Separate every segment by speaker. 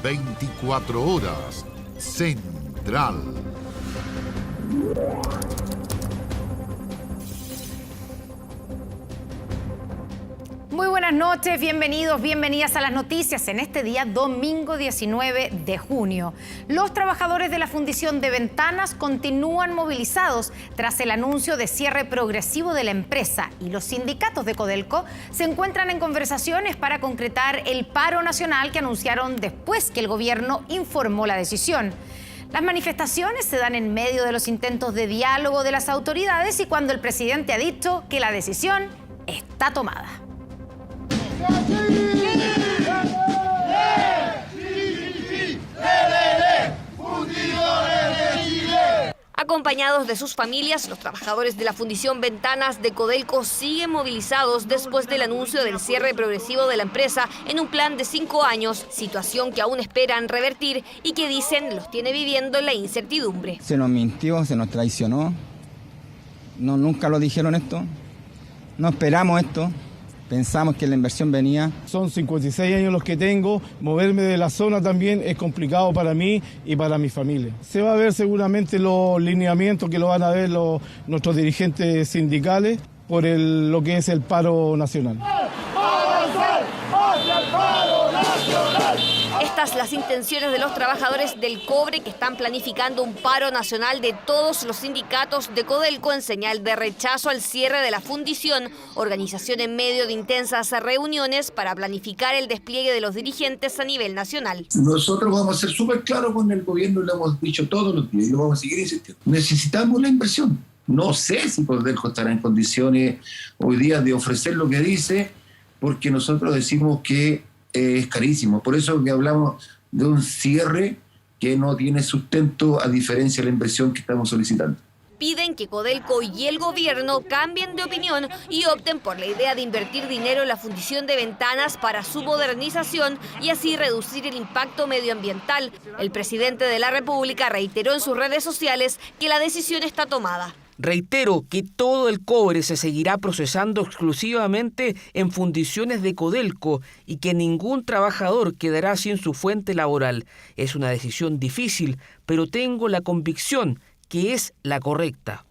Speaker 1: 24 horas. Central.
Speaker 2: Muy buenas noches, bienvenidos, bienvenidas a las noticias en este día, domingo 19 de junio. Los trabajadores de la fundición de Ventanas continúan movilizados tras el anuncio de cierre progresivo de la empresa y los sindicatos de Codelco se encuentran en conversaciones para concretar el paro nacional que anunciaron después que el gobierno informó la decisión. Las manifestaciones se dan en medio de los intentos de diálogo de las autoridades y cuando el presidente ha dicho que la decisión está tomada.
Speaker 3: Acompañados de sus familias, los trabajadores de la fundición Ventanas de Codelco siguen movilizados después del anuncio del cierre progresivo de la empresa en un plan de 5 años, situación que aún esperan revertir y que dicen los tiene viviendo en la incertidumbre.
Speaker 4: Se nos mintió, se nos traicionó, no, nunca lo dijeron esto, no esperamos esto. Pensamos que la inversión venía.
Speaker 5: Son 56 años los que tengo, moverme de la zona también es complicado para mí y para mi familia. Se va a ver seguramente los lineamientos que lo van a ver nuestros dirigentes sindicales por lo que es el paro nacional.
Speaker 3: Estas las intenciones de los trabajadores del cobre que están planificando un paro nacional de todos los sindicatos de Codelco en señal de rechazo al cierre de la fundición, organización en medio de intensas reuniones para planificar el despliegue de los dirigentes a nivel nacional.
Speaker 6: Nosotros vamos a ser súper claros con el gobierno, lo hemos dicho todos los días y lo vamos a seguir insistiendo. Necesitamos la inversión. No sé si Codelco estará en condiciones hoy día de ofrecer lo que dice, porque nosotros decimos que es carísimo. Por eso que hablamos de un cierre que no tiene sustento a diferencia de la inversión que estamos solicitando.
Speaker 3: Piden que Codelco y el gobierno cambien de opinión y opten por la idea de invertir dinero en la fundición de Ventanas para su modernización y así reducir el impacto medioambiental. El presidente de la República reiteró en sus redes sociales que la decisión está tomada.
Speaker 7: Reitero que todo el cobre se seguirá procesando exclusivamente en fundiciones de Codelco y que ningún trabajador quedará sin su fuente laboral. Es una decisión difícil, pero tengo la convicción que es la correcta.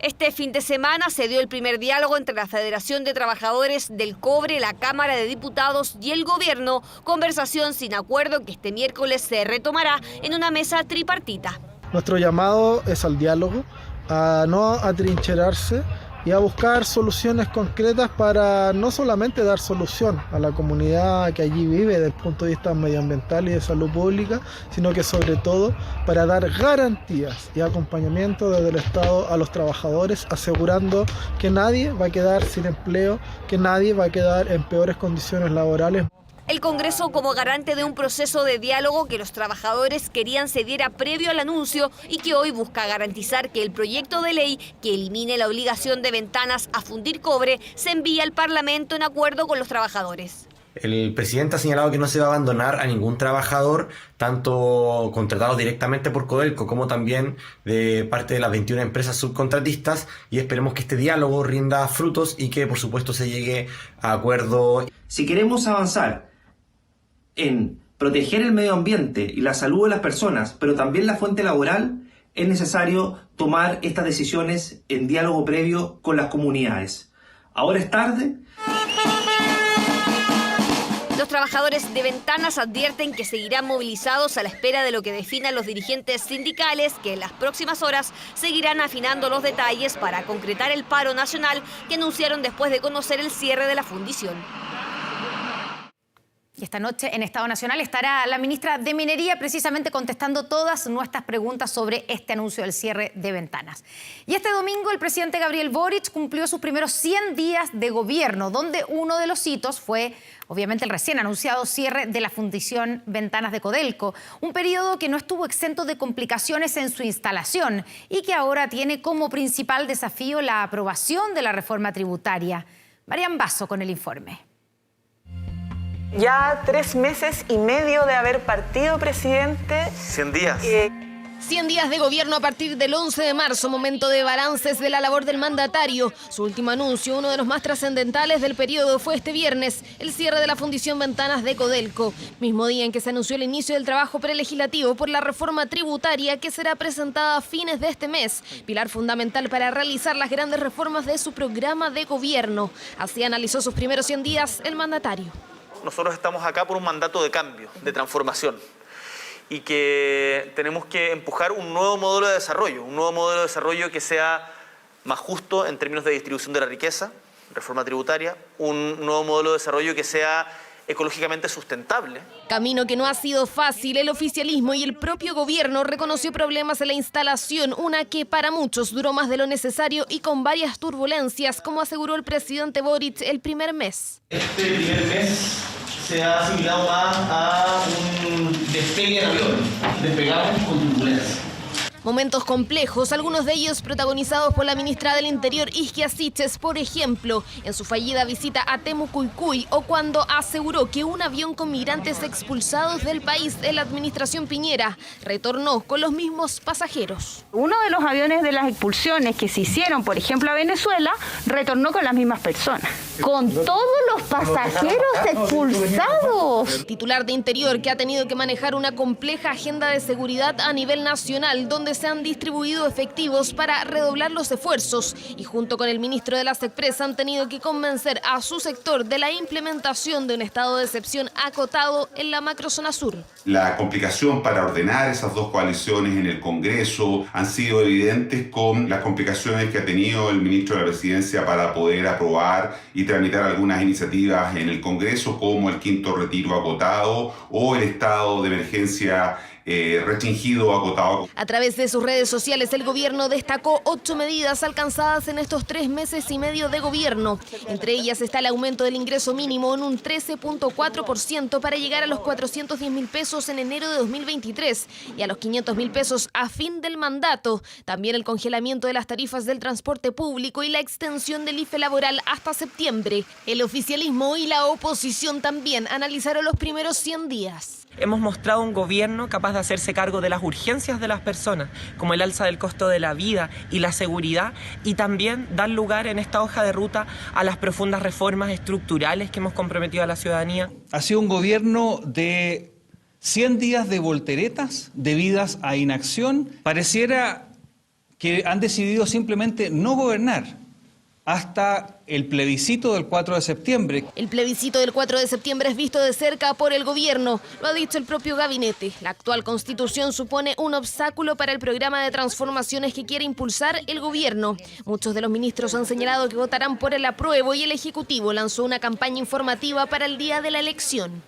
Speaker 3: Este fin de semana se dio el primer diálogo entre la Federación de Trabajadores del Cobre, la Cámara de Diputados y el Gobierno, conversación sin acuerdo que este miércoles se retomará en una mesa tripartita.
Speaker 8: Nuestro llamado es al diálogo, a no atrincherarse y a buscar soluciones concretas para no solamente dar solución a la comunidad que allí vive desde el punto de vista medioambiental y de salud pública, sino que sobre todo para dar garantías y acompañamiento desde el Estado a los trabajadores, asegurando que nadie va a quedar sin empleo, que nadie va a quedar en peores condiciones laborales.
Speaker 3: El Congreso como garante de un proceso de diálogo que los trabajadores querían se diera previo al anuncio y que hoy busca garantizar que el proyecto de ley que elimine la obligación de Ventanas a fundir cobre se envíe al Parlamento en acuerdo con los trabajadores.
Speaker 9: El presidente ha señalado que no se va a abandonar a ningún trabajador, tanto contratados directamente por Codelco como también de parte de las 21 empresas subcontratistas, y esperemos que este diálogo rinda frutos y que por supuesto se llegue a acuerdo.
Speaker 10: Si queremos avanzar en proteger el medio ambiente y la salud de las personas, pero también la fuente laboral, es necesario tomar estas decisiones en diálogo previo con las comunidades. Ahora es tarde.
Speaker 3: Los trabajadores de Ventanas advierten que seguirán movilizados a la espera de lo que definan los dirigentes sindicales, que en las próximas horas seguirán afinando los detalles para concretar el paro nacional que anunciaron después de conocer el cierre de la fundición.
Speaker 2: Y esta noche en Estado Nacional estará la ministra de Minería precisamente contestando todas nuestras preguntas sobre este anuncio del cierre de Ventanas. Y este domingo el presidente Gabriel Boric cumplió sus primeros 100 días de gobierno, donde uno de los hitos fue obviamente el recién anunciado cierre de la fundición Ventanas de Codelco, un periodo que no estuvo exento de complicaciones en su instalación y que ahora tiene como principal desafío la aprobación de la reforma tributaria. Marian Basso con el informe.
Speaker 11: Ya 3 meses y medio de haber partido, presidente.
Speaker 12: 100 días.
Speaker 3: 100 días de gobierno a partir del 11 de marzo, momento de balances de la labor del mandatario. Su último anuncio, uno de los más trascendentales del periodo, fue este viernes, el cierre de la Fundición Ventanas de Codelco, mismo día en que se anunció el inicio del trabajo prelegislativo por la reforma tributaria que será presentada a fines de este mes, pilar fundamental para realizar las grandes reformas de su programa de gobierno. Así analizó sus primeros 100 días el mandatario.
Speaker 11: Nosotros estamos acá por un mandato de cambio, de transformación, y que tenemos que empujar un nuevo modelo de desarrollo que sea más justo en términos de distribución de la riqueza, reforma tributaria, un nuevo modelo de desarrollo que sea ecológicamente sustentable.
Speaker 3: Camino que no ha sido fácil. El oficialismo y el propio gobierno reconoció problemas en la instalación, una que para muchos duró más de lo necesario y con varias turbulencias, como aseguró el presidente Boric el primer mes.
Speaker 10: Este primer mes se ha asimilado más a un despegue en avión. Despegamos con turbulencia.
Speaker 3: Momentos complejos, algunos de ellos protagonizados por la ministra del Interior, Isquia Siches, por ejemplo, en su fallida visita a Temucuicui, o cuando aseguró que un avión con migrantes expulsados del país de la administración Piñera retornó con los mismos pasajeros.
Speaker 12: Uno de los aviones de las expulsiones que se hicieron, por ejemplo, a Venezuela, retornó con las mismas personas, con todos los pasajeros expulsados.
Speaker 3: El titular de Interior, que ha tenido que manejar una compleja agenda de seguridad a nivel nacional, donde se han distribuido efectivos para redoblar los esfuerzos, y junto con el ministro de la SECPRES han tenido que convencer a su sector de la implementación de un estado de excepción acotado en la macrozona sur.
Speaker 13: La complicación para ordenar esas dos coaliciones en el Congreso han sido evidentes con las complicaciones que ha tenido el ministro de la Presidencia para poder aprobar y tramitar algunas iniciativas en el Congreso, como el quinto retiro acotado o el estado de emergencia restringido, acotado.
Speaker 3: A través de sus redes sociales, el gobierno destacó 8 medidas alcanzadas en estos 3 meses y medio de gobierno. Entre ellas está el aumento del ingreso mínimo en un 13.4% para llegar a los 410.000 pesos en enero de 2023 y a los 500.000 pesos a fin del mandato. También el congelamiento de las tarifas del transporte público y la extensión del IFE laboral hasta septiembre. El oficialismo y la oposición también analizaron los primeros 100 días.
Speaker 14: Hemos mostrado un gobierno capaz de hacerse cargo de las urgencias de las personas, como el alza del costo de la vida y la seguridad, y también dar lugar en esta hoja de ruta a las profundas reformas estructurales que hemos comprometido a la ciudadanía.
Speaker 15: Ha sido un gobierno de 100 días de volteretas debidas a inacción. Pareciera que han decidido simplemente no gobernar hasta el plebiscito del 4 de septiembre.
Speaker 3: El plebiscito del 4 de septiembre es visto de cerca por el gobierno, lo ha dicho el propio gabinete. La actual constitución supone un obstáculo para el programa de transformaciones que quiere impulsar el gobierno. Muchos de los ministros han señalado que votarán por el apruebo y el Ejecutivo lanzó una campaña informativa para el día de la elección.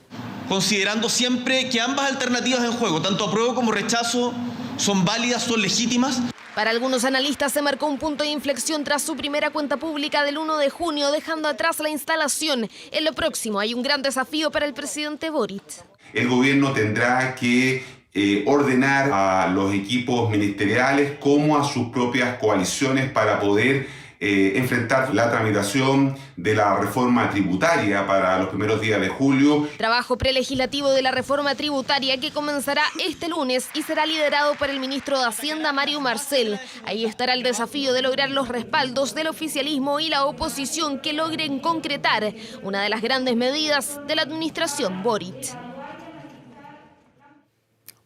Speaker 16: Considerando siempre que ambas alternativas en juego, tanto apruebo como rechazo, son válidas, son legítimas.
Speaker 3: Para algunos analistas se marcó un punto de inflexión tras su primera cuenta pública del 1 de junio, dejando atrás la instalación. En lo próximo hay un gran desafío para el presidente Boric.
Speaker 13: El gobierno tendrá que ordenar a los equipos ministeriales como a sus propias coaliciones para poder enfrentar la tramitación de la reforma tributaria para los primeros días de julio.
Speaker 3: Trabajo prelegislativo de la reforma tributaria que comenzará este lunes y será liderado por el ministro de Hacienda, Mario Marcel. Ahí estará el desafío de lograr los respaldos del oficialismo y la oposición que logren concretar una de las grandes medidas de la administración Boric.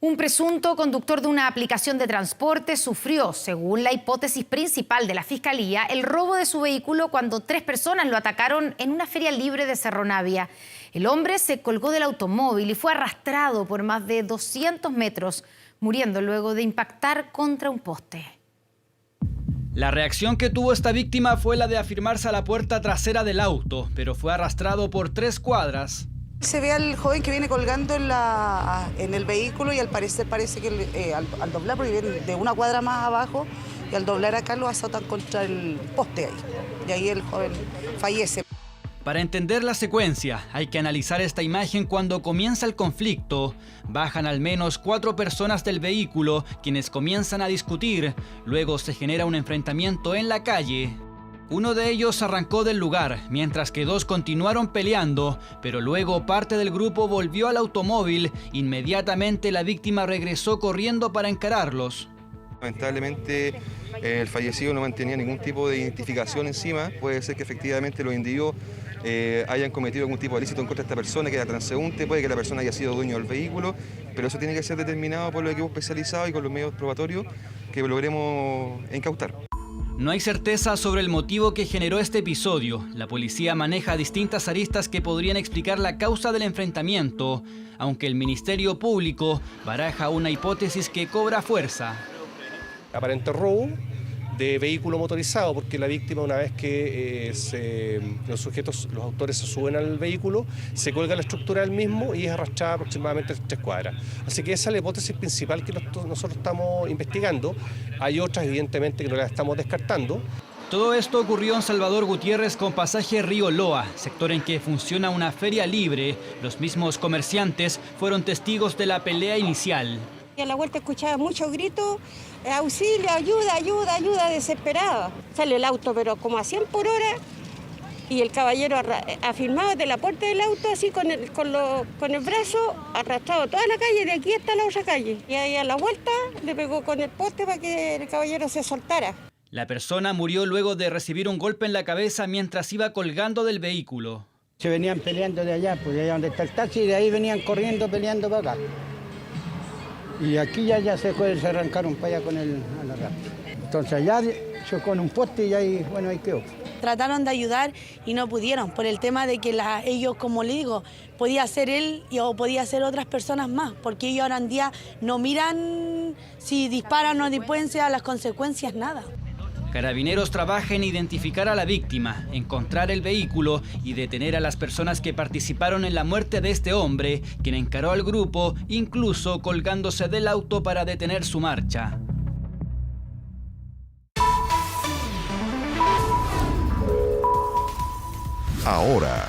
Speaker 2: Un presunto conductor de una aplicación de transporte sufrió, según la hipótesis principal de la Fiscalía, el robo de su vehículo cuando 3 personas lo atacaron en una feria libre de Cerro Navia. El hombre se colgó del automóvil y fue arrastrado por más de 200 metros, muriendo luego de impactar contra un poste.
Speaker 17: La reacción que tuvo esta víctima fue la de afirmarse a la puerta trasera del auto, pero fue arrastrado por 3 cuadras.
Speaker 18: Se ve al joven que viene colgando en el vehículo y al parecer parece que al doblar, porque viene de una cuadra más abajo, y al doblar acá lo azotan contra el poste ahí. Y ahí el joven fallece.
Speaker 17: Para entender la secuencia, hay que analizar esta imagen cuando comienza el conflicto. Bajan al menos 4 personas del vehículo, quienes comienzan a discutir. Luego se genera un enfrentamiento en la calle. Uno de ellos arrancó del lugar, mientras que dos continuaron peleando, pero luego parte del grupo volvió al automóvil. Inmediatamente la víctima regresó corriendo para encararlos.
Speaker 19: Lamentablemente el fallecido no mantenía ningún tipo de identificación encima. Puede ser que efectivamente los individuos hayan cometido algún tipo de ilícito en contra de esta persona, que era transeúnte, puede que la persona haya sido dueño del vehículo, pero eso tiene que ser determinado por los equipos especializados y con los medios probatorios que logremos incautar.
Speaker 17: No hay certeza sobre el motivo que generó este episodio. La policía maneja distintas aristas que podrían explicar la causa del enfrentamiento, aunque el Ministerio Público baraja una hipótesis que cobra fuerza.
Speaker 20: Aparente robo de vehículo motorizado, porque la víctima, una vez que los autores se suben al vehículo, se cuelga la estructura del mismo y es arrastrada aproximadamente 3 cuadras. Así que esa es la hipótesis principal que nosotros estamos investigando. Hay otras, evidentemente, que no las estamos descartando.
Speaker 17: Todo esto ocurrió en Salvador Gutiérrez con pasaje Río Loa, sector en que funciona una feria libre. Los mismos comerciantes fueron testigos de la pelea inicial.
Speaker 21: Y a la vuelta escuchaba muchos gritos, auxilio, ayuda, ayuda, ayuda, desesperada. Sale el auto, pero como a 100 por hora, y el caballero afirmado de la puerta del auto, así con el brazo, arrastrado toda la calle, de aquí hasta la otra calle. Y ahí a la vuelta le pegó con el poste para que el caballero se soltara.
Speaker 17: La persona murió luego de recibir un golpe en la cabeza mientras iba colgando del vehículo.
Speaker 22: Se venían peleando de allá, pues de allá donde está el taxi, y de ahí venían corriendo, peleando para acá. Y aquí ya se arrancaron para allá con el rápido. Entonces allá chocó en un poste y ahí, bueno, ahí quedó.
Speaker 23: Trataron de ayudar y no pudieron por el tema de que ellos, como le digo, podía ser él o podía ser otras personas más, porque ellos ahora en día no miran si disparan o pueden ser las consecuencias, nada.
Speaker 17: Carabineros trabaja en identificar a la víctima, encontrar el vehículo y detener a las personas que participaron en la muerte de este hombre, quien encaró al grupo, incluso colgándose del auto para detener su marcha.
Speaker 1: Ahora,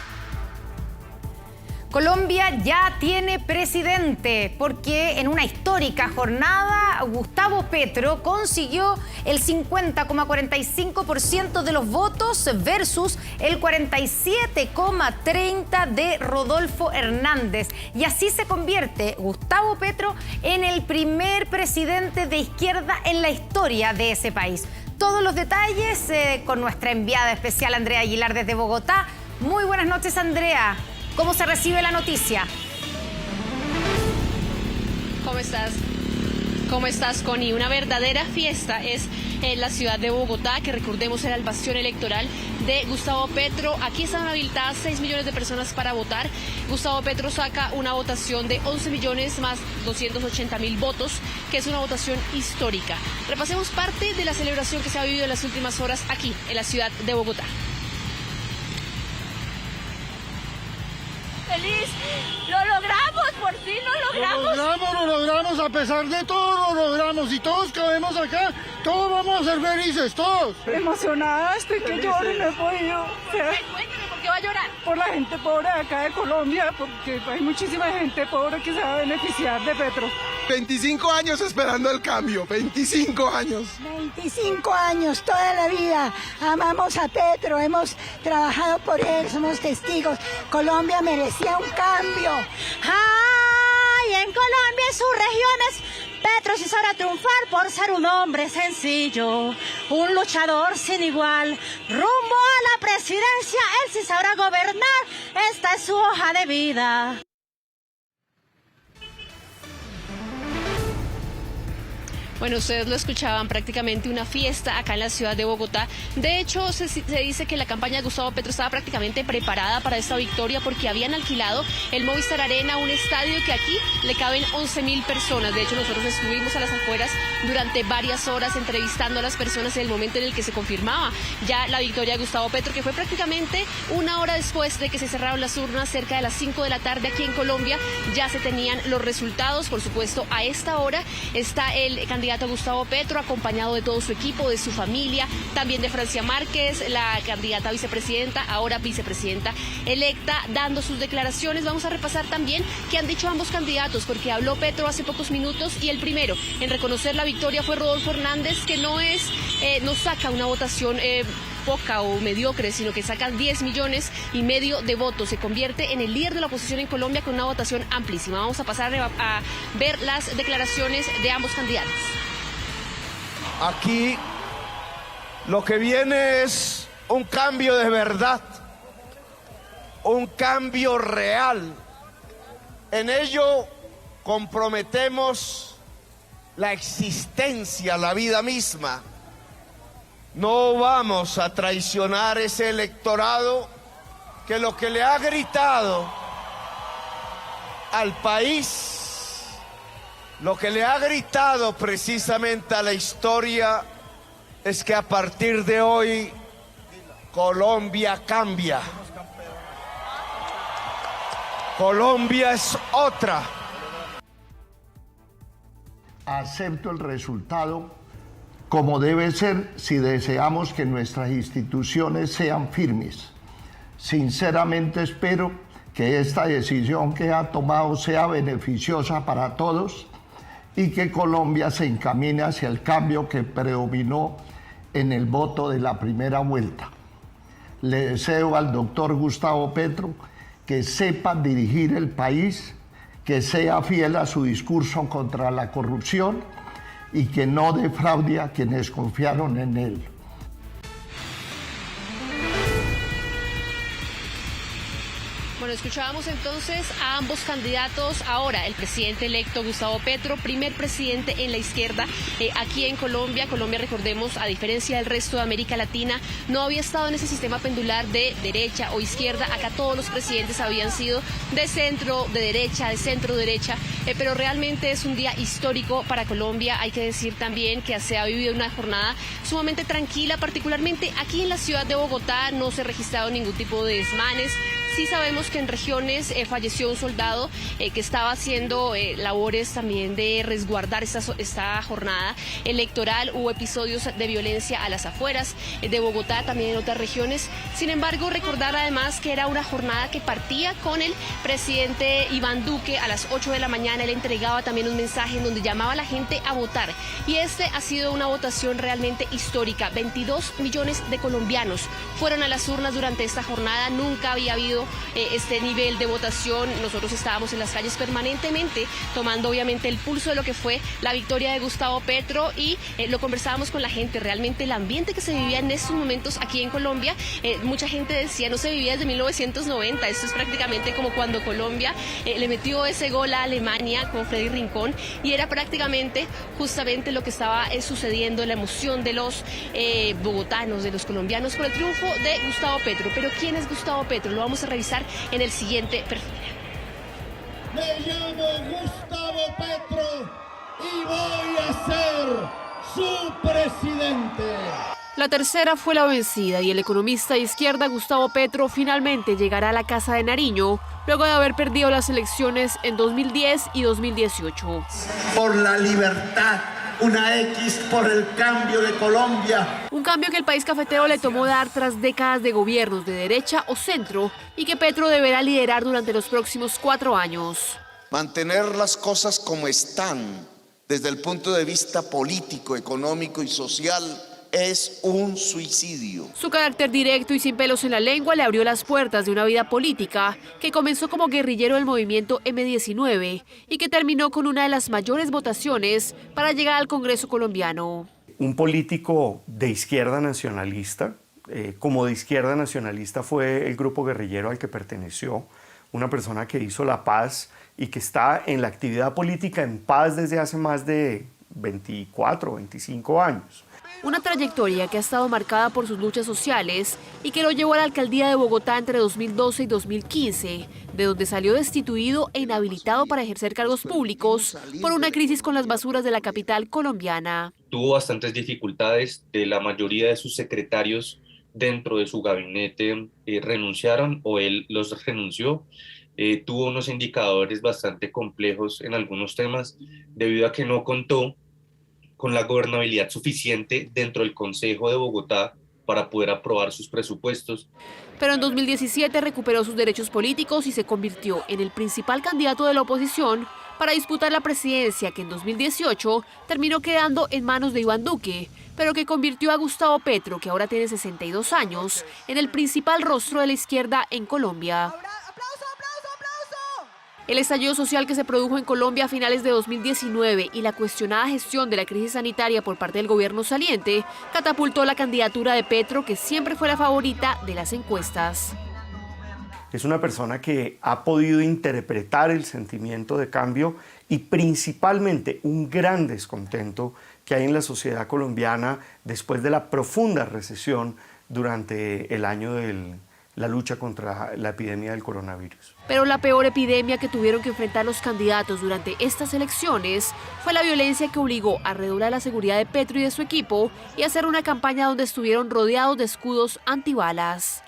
Speaker 2: Colombia ya tiene presidente porque en una histórica jornada Gustavo Petro consiguió el 50,45% de los votos versus el 47,30% de Rodolfo Hernández. Y así se convierte Gustavo Petro en el primer presidente de izquierda en la historia de ese país. Todos los detalles con nuestra enviada especial Andrea Aguilar desde Bogotá. Muy buenas noches, Andrea. ¿Cómo se recibe la noticia?
Speaker 24: ¿Cómo estás? ¿Cómo estás, Connie? Una verdadera fiesta es en la ciudad de Bogotá, que recordemos era el bastión electoral de Gustavo Petro. Aquí están habilitadas 6 millones de personas para votar. Gustavo Petro saca una votación de 11 millones más 280.000 votos, que es una votación histórica. Repasemos parte de la celebración que se ha vivido en las últimas horas aquí, en la ciudad de Bogotá.
Speaker 25: Feliz, lo logramos, por fin lo logramos.
Speaker 26: Lo logramos, a pesar de todo lo logramos y todos que vemos acá, todos vamos a ser felices, todos.
Speaker 25: Emocionada, estoy que lloro y no he podido. Cuéntame, ¿por qué va a llorar? Por la gente pobre de acá de Colombia, porque hay muchísima gente pobre que se va a beneficiar de Petro.
Speaker 26: 25 años esperando el cambio, 25 años.
Speaker 27: 25 años, toda la vida. Amamos a Petro, hemos trabajado por él, somos testigos. Colombia merecía un cambio. ¡Ay! En Colombia, en sus regiones, Petro sí sabrá triunfar por ser un hombre sencillo, un luchador sin igual. Rumbo a la presidencia, él sí sabrá gobernar. Esta es su hoja de vida.
Speaker 24: Bueno, ustedes lo escuchaban, prácticamente una fiesta acá en la ciudad de Bogotá. De hecho, se dice que la campaña de Gustavo Petro estaba prácticamente preparada para esta victoria porque habían alquilado el Movistar Arena, un estadio que aquí le caben 11.000 personas. De hecho, nosotros estuvimos a las afueras durante varias horas entrevistando a las personas en el momento en el que se confirmaba ya la victoria de Gustavo Petro, que fue prácticamente una hora después de que se cerraron las urnas, cerca de las 5 de la tarde aquí en Colombia. Ya se tenían los resultados. Por supuesto, a esta hora está el candidato Gustavo Petro, acompañado de todo su equipo, de su familia, también de Francia Márquez, la candidata vicepresidenta, ahora vicepresidenta electa, dando sus declaraciones. Vamos a repasar también qué han dicho ambos candidatos, porque habló Petro hace pocos minutos y el primero en reconocer la victoria fue Rodolfo Hernández, que no saca una votación poca o mediocre, sino que saca 10,5 millones de votos. Se convierte en el líder de la oposición en Colombia con una votación amplísima. Vamos a pasar a ver las declaraciones de ambos candidatos.
Speaker 4: Aquí lo que viene es un cambio de verdad, un cambio real. En ello comprometemos la existencia, la vida misma. No vamos a traicionar ese electorado que lo que le ha gritado al país, lo que le ha gritado precisamente a la historia, es que a partir de hoy Colombia cambia. Colombia es otra.
Speaker 5: Acepto el resultado como debe ser si deseamos que nuestras instituciones sean firmes. Sinceramente espero que esta decisión que ha tomado sea beneficiosa para todos y que Colombia se encamine hacia el cambio que predominó en el voto de la primera vuelta. Le deseo al doctor Gustavo Petro que sepa dirigir el país, que sea fiel a su discurso contra la corrupción y que no defraude a quienes confiaron en él.
Speaker 24: Bueno, escuchábamos entonces a ambos candidatos. Ahora, el presidente electo Gustavo Petro, primer presidente en la izquierda aquí en Colombia. Colombia, recordemos, a diferencia del resto de América Latina, no había estado en ese sistema pendular de derecha o izquierda. Acá todos los presidentes habían sido de centro, de derecha, de centro derecha, pero realmente es un día histórico para Colombia. Hay que decir también que se ha vivido una jornada sumamente tranquila, particularmente aquí en la ciudad de Bogotá. No se ha registrado ningún tipo de desmanes. Sí sabemos que en regiones falleció un soldado que estaba haciendo labores también de resguardar esta jornada electoral. Hubo episodios de violencia a las afueras de Bogotá, también en otras regiones. Sin embargo, recordar además que era una jornada que partía con el presidente Iván Duque a las 8 de la mañana. Él entregaba también un mensaje en donde llamaba a la gente a votar. Y este ha sido una votación realmente histórica. 22 millones de colombianos fueron a las urnas durante esta jornada. Nunca había habido este nivel de votación. Nosotros estábamos en las calles permanentemente tomando obviamente el pulso de lo que fue la victoria de Gustavo Petro y lo conversábamos con la gente. Realmente el ambiente que se vivía en estos momentos aquí en Colombia, mucha gente decía no se vivía desde 1990, esto es prácticamente como cuando Colombia le metió ese gol a Alemania con Freddy Rincón, y era prácticamente justamente lo que estaba sucediendo, la emoción de los bogotanos, de los colombianos por el triunfo de Gustavo Petro. Pero ¿quién es Gustavo Petro? Lo vamos a revisar en el siguiente perfil.
Speaker 4: Me llamo Gustavo Petro y voy a ser su presidente.
Speaker 24: La tercera fue la vencida y el economista de izquierda Gustavo Petro finalmente llegará a la Casa de Nariño luego de haber perdido las elecciones en 2010 y 2018.
Speaker 4: Por la libertad, una X por el cambio de Colombia.
Speaker 24: Un cambio que el país cafetero le tomó dar tras décadas de gobiernos de derecha o centro y que Petro deberá liderar durante los próximos 4 años.
Speaker 6: Mantener las cosas como están desde el punto de vista político, económico y social es un suicidio.
Speaker 24: Su carácter directo y sin pelos en la lengua le abrió las puertas de una vida política que comenzó como guerrillero del movimiento M19 y que terminó con una de las mayores votaciones para llegar al Congreso colombiano.
Speaker 7: Un político de izquierda nacionalista, como de izquierda nacionalista fue el grupo guerrillero al que perteneció, una persona que hizo la paz y que está en la actividad política en paz desde hace más de 24, 25 años.
Speaker 24: Una trayectoria que ha estado marcada por sus luchas sociales y que lo llevó a la alcaldía de Bogotá entre 2012 y 2015, de donde salió destituido e inhabilitado para ejercer cargos públicos por una crisis con las basuras de la capital colombiana.
Speaker 8: Tuvo bastantes dificultades, de la mayoría de sus secretarios dentro de su gabinete renunciaron o él los renunció. Tuvo unos indicadores bastante complejos en algunos temas debido a que no contó con la gobernabilidad suficiente dentro del Consejo de Bogotá para poder aprobar sus presupuestos.
Speaker 24: Pero en 2017 recuperó sus derechos políticos y se convirtió en el principal candidato de la oposición para disputar la presidencia que en 2018 terminó quedando en manos de Iván Duque, pero que convirtió a Gustavo Petro, que ahora tiene 62 años, en el principal rostro de la izquierda en Colombia. El estallido social que se produjo en Colombia a finales de 2019 y la cuestionada gestión de la crisis sanitaria por parte del gobierno saliente catapultó la candidatura de Petro, que siempre fue la favorita de las encuestas.
Speaker 7: Es una persona que ha podido interpretar el sentimiento de cambio y principalmente un gran descontento que hay en la sociedad colombiana después de la profunda recesión durante el año de la lucha contra la epidemia del coronavirus.
Speaker 24: Pero la peor epidemia que tuvieron que enfrentar los candidatos durante estas elecciones fue la violencia que obligó a redoblar la seguridad de Petro y de su equipo y hacer una campaña donde estuvieron rodeados de escudos antibalas.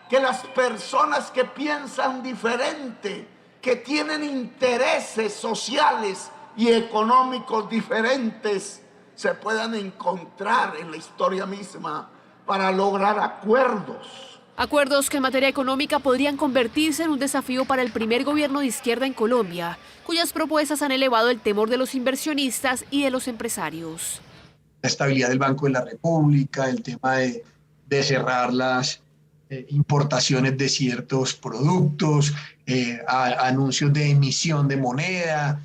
Speaker 6: Que las personas que piensan diferente, que tienen intereses sociales y económicos diferentes, se puedan encontrar en la historia misma para lograr acuerdos.
Speaker 24: Acuerdos que en materia económica podrían convertirse en un desafío para el primer gobierno de izquierda en Colombia, cuyas propuestas han elevado el temor de los inversionistas y de los empresarios.
Speaker 9: La estabilidad del Banco de la República, el tema de cerrar las importaciones de ciertos productos, anuncios de emisión de moneda,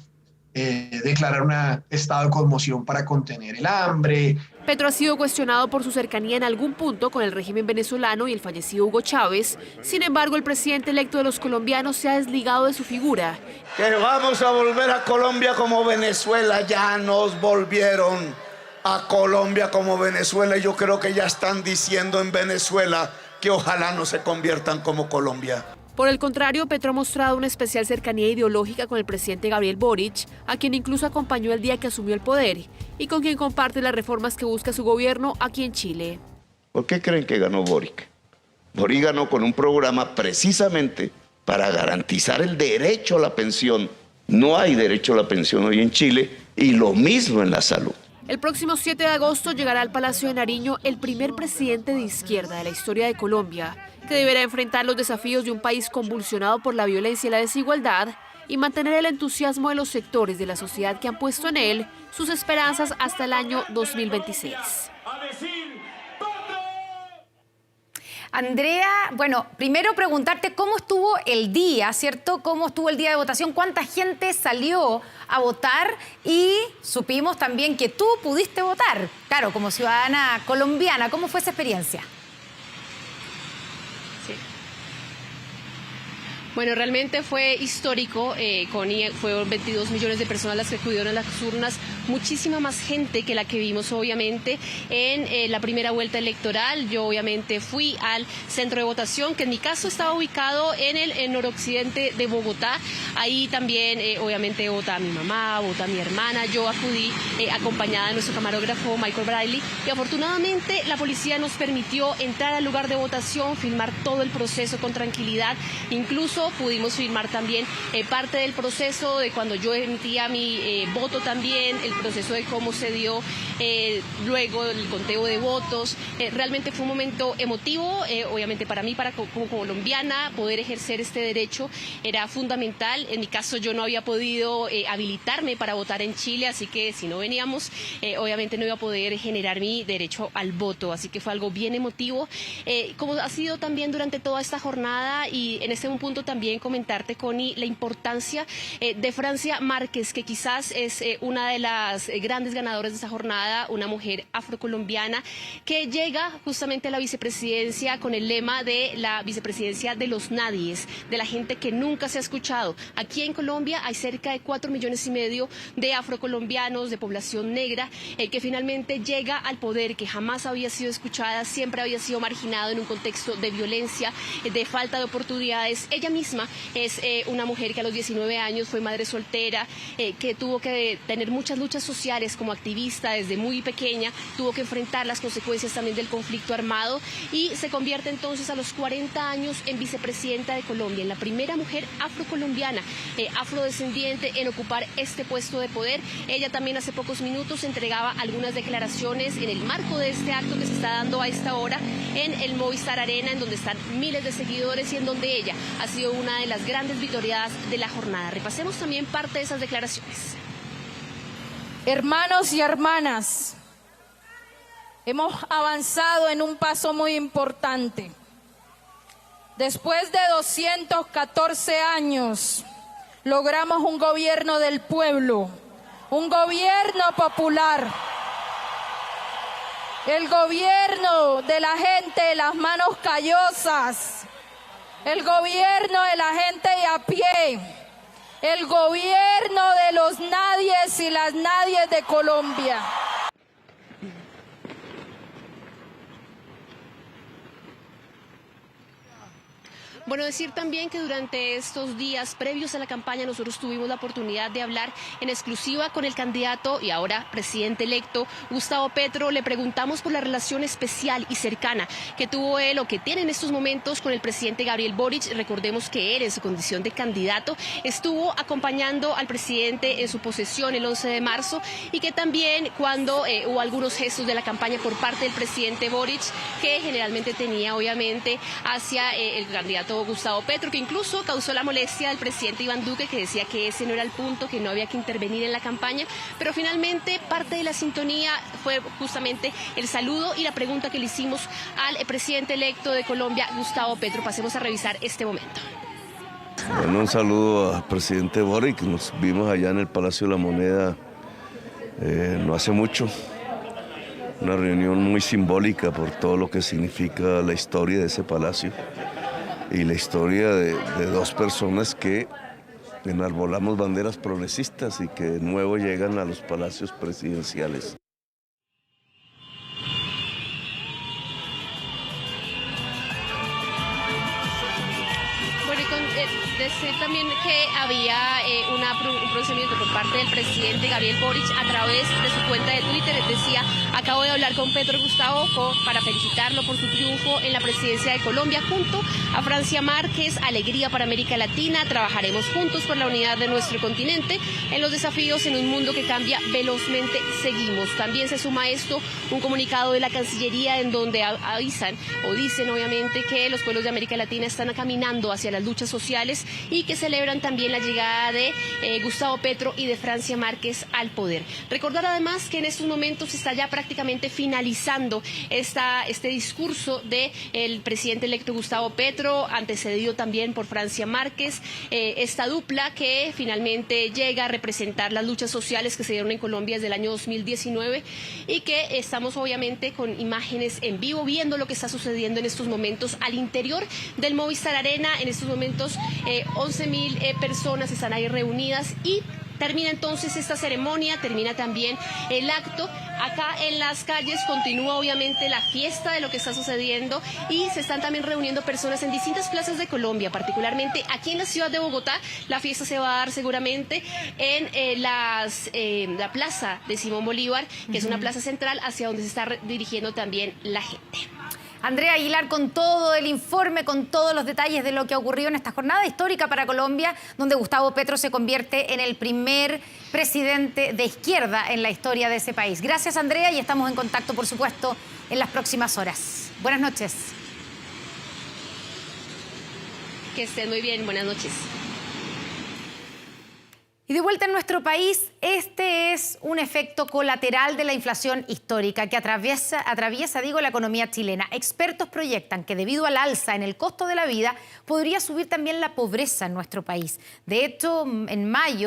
Speaker 9: declarar un estado de conmoción para contener el hambre.
Speaker 24: Petro ha sido cuestionado por su cercanía en algún punto con el régimen venezolano y el fallecido Hugo Chávez. Sin embargo, el presidente electo de los colombianos se ha desligado de su figura.
Speaker 6: Que vamos a volver a Colombia como Venezuela. Ya nos volvieron a Colombia como Venezuela. Yo creo que ya están diciendo en Venezuela que ojalá no se conviertan como Colombia.
Speaker 24: Por el contrario, Petro ha mostrado una especial cercanía ideológica con el presidente Gabriel Boric, a quien incluso acompañó el día que asumió el poder, y con quien comparte las reformas que busca su gobierno aquí en Chile.
Speaker 6: ¿Por qué creen que ganó Boric? Boric ganó con un programa precisamente para garantizar el derecho a la pensión. No hay derecho a la pensión hoy en Chile, y lo mismo en la salud.
Speaker 24: El próximo 7 de agosto llegará al Palacio de Nariño el primer presidente de izquierda de la historia de Colombia, que deberá enfrentar los desafíos de un país convulsionado por la violencia y la desigualdad y mantener el entusiasmo de los sectores de la sociedad que han puesto en él sus esperanzas hasta el año 2026.
Speaker 2: Andrea, bueno, primero preguntarte cómo estuvo el día, ¿cierto? ¿Cómo estuvo el día de votación? ¿Cuánta gente salió a votar? Y supimos también que tú pudiste votar, claro, como ciudadana colombiana. ¿Cómo fue esa experiencia?
Speaker 24: Bueno, realmente fue histórico, fueron 22 millones de personas las que acudieron a las urnas, muchísima más gente que la que vimos obviamente en la primera vuelta electoral. Yo obviamente fui al centro de votación, que en mi caso estaba ubicado en el noroccidente de Bogotá. Ahí también obviamente vota mi mamá, vota mi hermana. Yo acudí acompañada de nuestro camarógrafo Michael Bradley y afortunadamente la policía nos permitió entrar al lugar de votación, filmar todo el proceso con tranquilidad, incluso pudimos filmar también parte del proceso de cuando yo emitía mi voto también, el proceso de cómo se dio luego el conteo de votos. Realmente fue un momento emotivo, obviamente para mí, como colombiana, poder ejercer este derecho era fundamental. En mi caso yo no había podido habilitarme para votar en Chile, así que si no veníamos, obviamente no iba a poder generar mi derecho al voto, así que fue algo bien emotivo. Como ha sido también durante toda esta jornada, y en este punto también comentarte, Connie, la importancia de Francia Márquez, que quizás es una de las grandes ganadoras de esta jornada, una mujer afrocolombiana que llega justamente a la vicepresidencia con el lema de la vicepresidencia de los nadies, de la gente que nunca se ha escuchado. Aquí en Colombia hay cerca de 4,5 millones de afrocolombianos, de población negra, que finalmente llega al poder, que jamás había sido escuchada, siempre había sido marginado en un contexto de violencia, de falta de oportunidades. Ella misma es una mujer que a los 19 años fue madre soltera, que tuvo que tener muchas luchas sociales como activista desde muy pequeña, tuvo que enfrentar las consecuencias también del conflicto armado y se convierte entonces a los 40 años en vicepresidenta de Colombia, en la primera mujer afrocolombiana, afrodescendiente en ocupar este puesto de poder. Ella también hace pocos minutos entregaba algunas declaraciones en el marco de este acto que se está dando a esta hora en el Movistar Arena, en donde están miles de seguidores y en donde ella ha sido una de las grandes victoriadas de la jornada. Repasemos también parte de esas declaraciones.
Speaker 10: Hermanos y hermanas, hemos avanzado en un paso muy importante. Después de 214 años, logramos un gobierno del pueblo, un gobierno popular, el gobierno de la gente de las manos callosas, el gobierno de la gente de a pie, el gobierno de los nadies y las nadies de Colombia.
Speaker 24: Bueno, decir también que durante estos días previos a la campaña nosotros tuvimos la oportunidad de hablar en exclusiva con el candidato y ahora presidente electo Gustavo Petro. Le preguntamos por la relación especial y cercana que tuvo él o que tiene en estos momentos con el presidente Gabriel Boric. Recordemos que él, en su condición de candidato, estuvo acompañando al presidente en su posesión el 11 de marzo y que también cuando hubo algunos gestos de la campaña por parte del presidente Boric que generalmente tenía obviamente hacia el candidato Gustavo Petro, que incluso causó la molestia del presidente Iván Duque, que decía que ese no era el punto, que no había que intervenir en la campaña, pero finalmente parte de la sintonía fue justamente el saludo y la pregunta que le hicimos al presidente electo de Colombia, Gustavo Petro. Pasemos a revisar este momento.
Speaker 11: Bueno, un saludo al presidente Boric, nos vimos allá en el Palacio de la Moneda no hace mucho. Una reunión muy simbólica por todo lo que significa la historia de ese palacio y la historia de dos personas que enarbolamos banderas progresistas y que de nuevo llegan a los palacios presidenciales.
Speaker 24: Bueno, y decir también que había un procedimiento por parte del presidente Gabriel Boric a través de su cuenta de Twitter. Decía: acabo de hablar con Petro Gustavo para felicitarlo por su triunfo en la presidencia de Colombia junto a Francia Márquez. Alegría para América Latina. Trabajaremos juntos por la unidad de nuestro continente. En los desafíos en un mundo que cambia velozmente seguimos. También se suma a esto un comunicado de la Cancillería en donde avisan o dicen obviamente que los pueblos de América Latina están caminando hacia las luchas sociales y que celebran también la llegada de Gustavo Petro y de Francia Márquez al poder. Recordar además que en estos momentos está ya prácticamente finalizando este discurso del presidente electo Gustavo Petro, antecedido también por Francia Márquez, esta dupla que finalmente llega a representar las luchas sociales que se dieron en Colombia desde el año 2019 y que estamos obviamente con imágenes en vivo viendo lo que está sucediendo en estos momentos al interior del Movistar Arena. En estos momentos 11.000 personas están ahí reunidas y termina entonces esta ceremonia, termina también el acto. Acá en las calles continúa obviamente la fiesta de lo que está sucediendo y se están también reuniendo personas en distintas plazas de Colombia, particularmente aquí en la ciudad de Bogotá. La fiesta se va a dar seguramente en la plaza de Simón Bolívar, que es una plaza central hacia donde se está dirigiendo también la gente.
Speaker 2: Andrea Aguilar con todo el informe, con todos los detalles de lo que ha ocurrido en esta jornada histórica para Colombia, donde Gustavo Petro se convierte en el primer presidente de izquierda en la historia de ese país. Gracias, Andrea, y estamos en contacto, por supuesto, en las próximas horas. Buenas noches.
Speaker 24: Que estén muy bien, buenas noches.
Speaker 2: Y de vuelta en nuestro país, este es un efecto colateral de la inflación histórica que atraviesa la economía chilena. Expertos proyectan que debido al alza en el costo de la vida, podría subir también la pobreza en nuestro país. De hecho,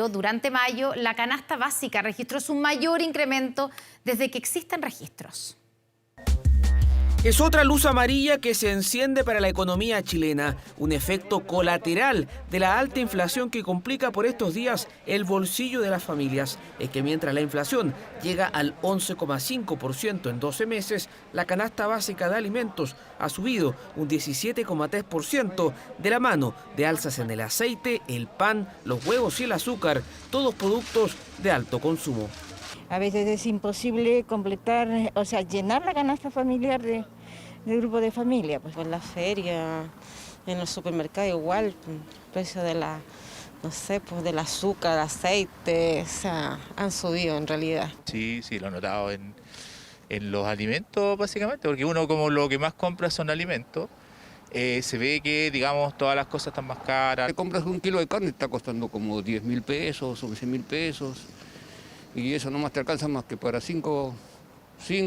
Speaker 2: durante mayo, la canasta básica registró su mayor incremento desde que existen registros.
Speaker 12: Es otra luz amarilla que se enciende para la economía chilena, un efecto colateral de la alta inflación que complica por estos días el bolsillo de las familias. Es que mientras la inflación llega al 11,5% en 12 meses, la canasta básica de alimentos ha subido un 17,3% de la mano de alzas en el aceite, el pan, los huevos y el azúcar, todos productos de alto consumo.
Speaker 21: A veces es imposible completar, llenar la canasta familiar del grupo de familia. Pues en la feria, en los supermercados igual, el precio del azúcar, aceite, han subido en realidad.
Speaker 13: Sí, lo he notado en los alimentos básicamente, porque uno como lo que más compra son alimentos
Speaker 3: se ve que, digamos, todas las cosas están más caras.
Speaker 13: Te compras un kilo de carne, está costando como 10.000 pesos, 11.000 pesos, y eso nomás te alcanza más que para 5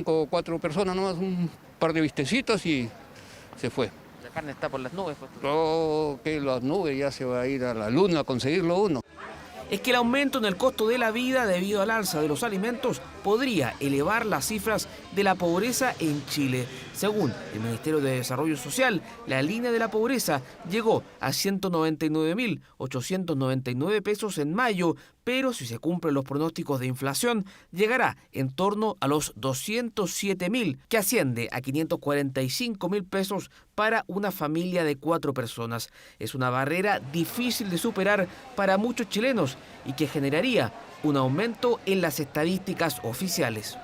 Speaker 13: o 4 personas, nomás un par de vistecitos y se fue.
Speaker 3: La carne está por las nubes. Pues.
Speaker 13: Oh, que las nubes, ya se va a ir a la luna a conseguirlo uno.
Speaker 12: Es que el aumento en el costo de la vida debido al alza de los alimentos podría elevar las cifras de la pobreza en Chile. Según el Ministerio de Desarrollo Social, la línea de la pobreza llegó a 199.899 pesos en mayo, pero si se cumplen los pronósticos de inflación, llegará en torno a los 207.000, que asciende a 545.000 pesos para una familia de 4 personas. Es una barrera difícil de superar para muchos chilenos y que generaría un aumento en las estadísticas oficiales.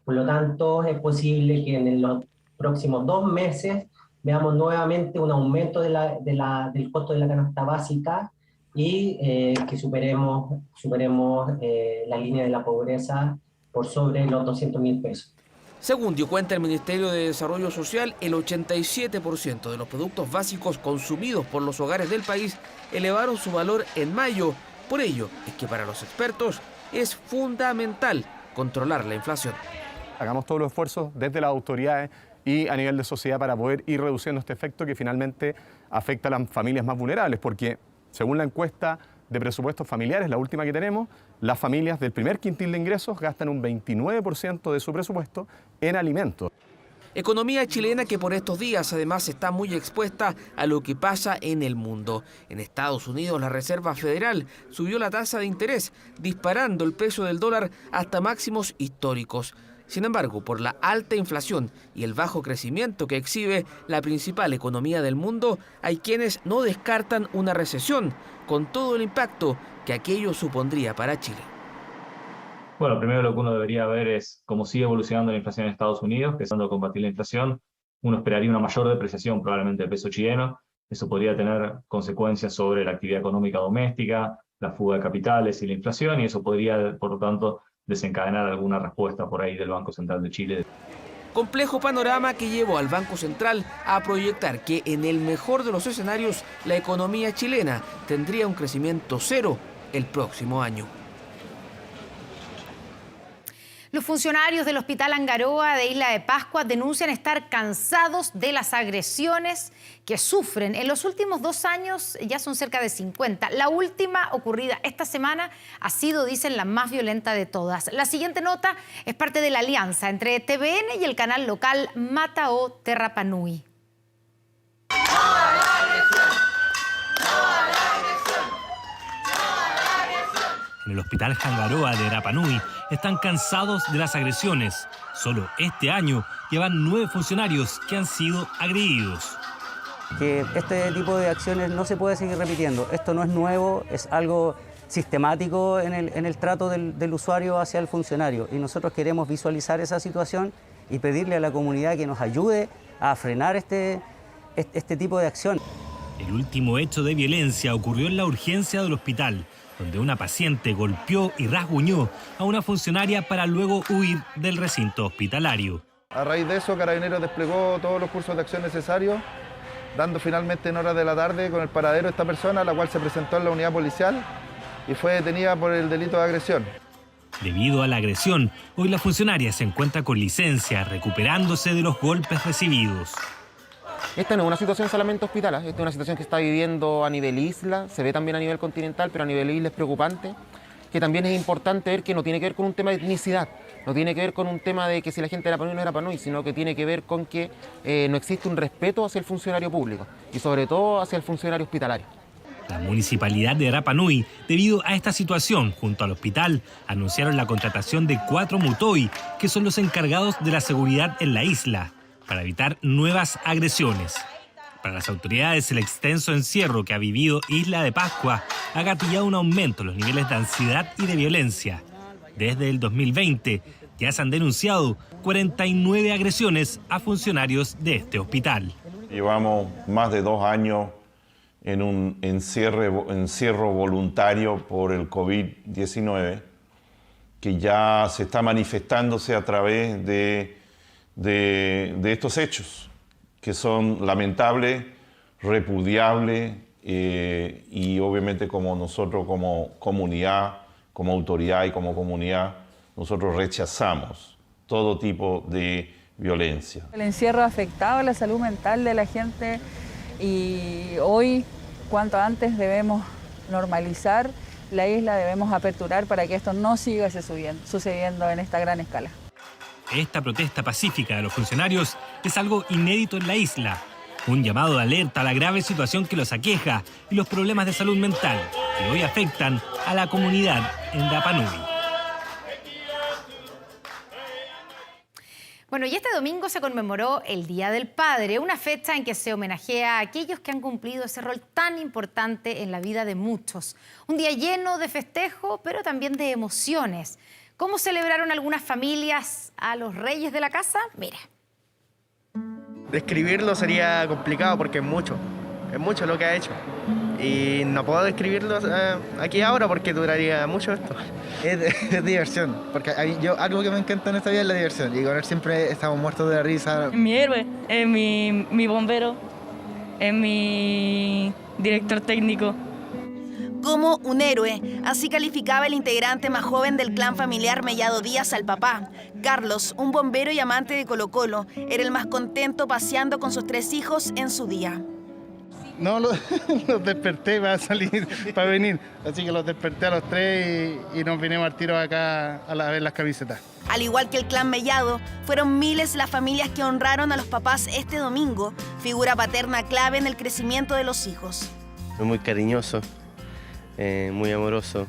Speaker 14: Por lo tanto, es posible que en los próximos 2 meses veamos nuevamente un aumento del costo de la canasta básica y que superemos la línea de la pobreza por sobre los 200.000 pesos.
Speaker 12: Según dio cuenta el Ministerio de Desarrollo Social, el 87% de los productos básicos consumidos por los hogares del país elevaron su valor en mayo. Por ello, es que para los expertos es fundamental controlar la inflación.
Speaker 15: Hagamos todos los esfuerzos desde las autoridades y a nivel de sociedad para poder ir reduciendo este efecto que finalmente afecta a las familias más vulnerables, porque según la encuesta de presupuestos familiares, la última que tenemos, las familias del primer quintil de ingresos gastan un 29% de su presupuesto en alimentos.
Speaker 12: Economía chilena que por estos días además está muy expuesta a lo que pasa en el mundo. En Estados Unidos la Reserva Federal subió la tasa de interés, disparando el precio del dólar hasta máximos históricos. Sin embargo, por la alta inflación y el bajo crecimiento que exhibe la principal economía del mundo, hay quienes no descartan una recesión, con todo el impacto que aquello supondría para Chile.
Speaker 16: Bueno, primero lo que uno debería ver es cómo sigue evolucionando la inflación en Estados Unidos, que estando a combatir la inflación, uno esperaría una mayor depreciación probablemente del peso chileno. Eso podría tener consecuencias sobre la actividad económica doméstica, la fuga de capitales y la inflación, y eso podría, por lo tanto, desencadenar alguna respuesta por ahí del Banco Central de Chile.
Speaker 12: Complejo panorama que llevó al Banco Central a proyectar que en el mejor de los escenarios la economía chilena tendría un crecimiento cero el próximo año.
Speaker 2: Los funcionarios del Hospital Angaroa de Isla de Pascua denuncian estar cansados de las agresiones que sufren. En los últimos 2 años ya son cerca de 50. La última ocurrida esta semana ha sido, dicen, la más violenta de todas. La siguiente nota es parte de la alianza entre TVN y el canal local Matao Terrapa Nui.
Speaker 18: En el Hospital Angaroa de Rapa Nui están cansados de las agresiones. Solo este año llevan 9 funcionarios que han sido agredidos.
Speaker 19: Que este tipo de acciones no se puede seguir repitiendo. Esto no es nuevo, es algo sistemático en el trato del usuario hacia el funcionario. Y nosotros queremos visualizar esa situación y pedirle a la comunidad que nos ayude a frenar este tipo de acción.
Speaker 18: El último hecho de violencia ocurrió en la urgencia del hospital, donde una paciente golpeó y rasguñó a una funcionaria para luego huir del recinto hospitalario.
Speaker 28: A raíz de eso, Carabineros desplegó todos los cursos de acción necesarios, dando finalmente en horas de la tarde con el paradero de esta persona, la cual se presentó en la unidad policial y fue detenida por el delito de agresión.
Speaker 18: Debido a la agresión, hoy la funcionaria se encuentra con licencia, recuperándose de los golpes recibidos.
Speaker 29: Esta no es una situación solamente hospitalaria, esta es una situación que está viviendo a nivel isla, se ve también a nivel continental, pero a nivel isla es preocupante, que también es importante ver que no tiene que ver con un tema de etnicidad, no tiene que ver con un tema de que si la gente era Rapa Nui o no era Rapa Nui, sino que tiene que ver con que no existe un respeto hacia el funcionario público y sobre todo hacia el funcionario hospitalario.
Speaker 18: La municipalidad de Rapa Nui, debido a esta situación, junto al hospital, anunciaron la contratación de 4 Mutoi, que son los encargados de la seguridad en la isla, para evitar nuevas agresiones. Para las autoridades, el extenso encierro que ha vivido Isla de Pascua ha gatillado un aumento en los niveles de ansiedad y de violencia. Desde el 2020 ya se han denunciado 49 agresiones a funcionarios de este hospital.
Speaker 30: Llevamos más de 2 años en un encierro voluntario por el COVID-19, que ya se está manifestándose a través de estos hechos, que son lamentables, repudiables y obviamente como nosotros como comunidad, como autoridad y como comunidad, nosotros rechazamos todo tipo de violencia.
Speaker 1: El encierro ha afectado la salud mental de la gente y hoy, cuanto antes, debemos normalizar la isla, debemos aperturar para que esto no siga sucediendo en esta gran escala.
Speaker 18: Esta protesta pacífica de los funcionarios es algo inédito en la isla. Un llamado de alerta a la grave situación que los aqueja y los problemas de salud mental que hoy afectan a la comunidad en Rapa Nui.
Speaker 2: Bueno, y este domingo se conmemoró el Día del Padre, una fecha en que se homenajea a aquellos que han cumplido ese rol tan importante en la vida de muchos. Un día lleno de festejo, pero también de emociones. ¿Cómo celebraron algunas familias a los reyes de la casa? Mira.
Speaker 4: Describirlo sería complicado porque es mucho lo que ha hecho. Y no puedo describirlo aquí ahora porque duraría mucho esto. Es diversión, porque algo que me encanta en esta vida es la diversión. Y con él siempre estamos muertos de la risa.
Speaker 5: Es mi héroe, es mi bombero, es mi director técnico.
Speaker 17: Como un héroe, así calificaba el integrante más joven del clan familiar Mellado Díaz al papá. Carlos, un bombero y amante de Colo-Colo, era el más contento paseando con sus 3 hijos en su día.
Speaker 4: No, los desperté para salir, para venir. Así que los desperté a los 3 y nos vinimos al tiro acá a ver las camisetas.
Speaker 17: Al igual que el clan Mellado, fueron miles las familias que honraron a los papás este domingo, figura paterna clave en el crecimiento de los hijos.
Speaker 20: Muy cariñoso, muy amoroso,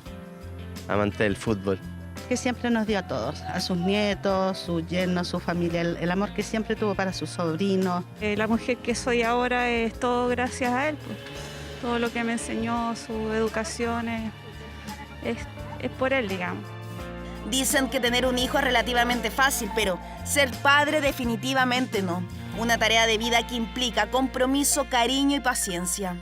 Speaker 20: amante del fútbol.
Speaker 22: Que siempre nos dio a todos, a sus nietos, sus yernos, su familia, el amor que siempre tuvo para sus sobrinos.
Speaker 23: La mujer que soy ahora es todo gracias a él, pues. Todo lo que me enseñó, su educación es por él, digamos.
Speaker 17: Dicen que tener un hijo es relativamente fácil, pero ser padre definitivamente no. Una tarea de vida que implica compromiso, cariño y paciencia.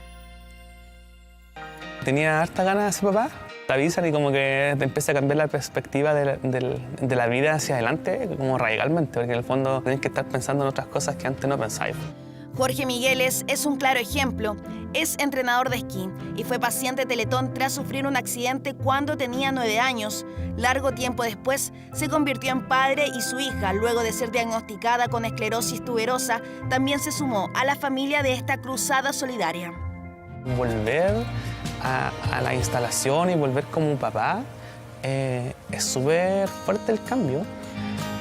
Speaker 25: Tenía harta ganas de ser papá. Te avisan y como que te empieza a cambiar la perspectiva de la vida hacia adelante, como radicalmente, porque en el fondo tenés que estar pensando en otras cosas que antes no pensáis.
Speaker 17: Jorge Migueles es un claro ejemplo. Es entrenador de esquí y fue paciente Teletón tras sufrir un accidente cuando tenía 9 años. Largo tiempo después se convirtió en padre y su hija, luego de ser diagnosticada con esclerosis tuberosa, también se sumó a la familia de esta cruzada solidaria.
Speaker 25: Volver a la instalación y volver como un papá es súper fuerte el cambio.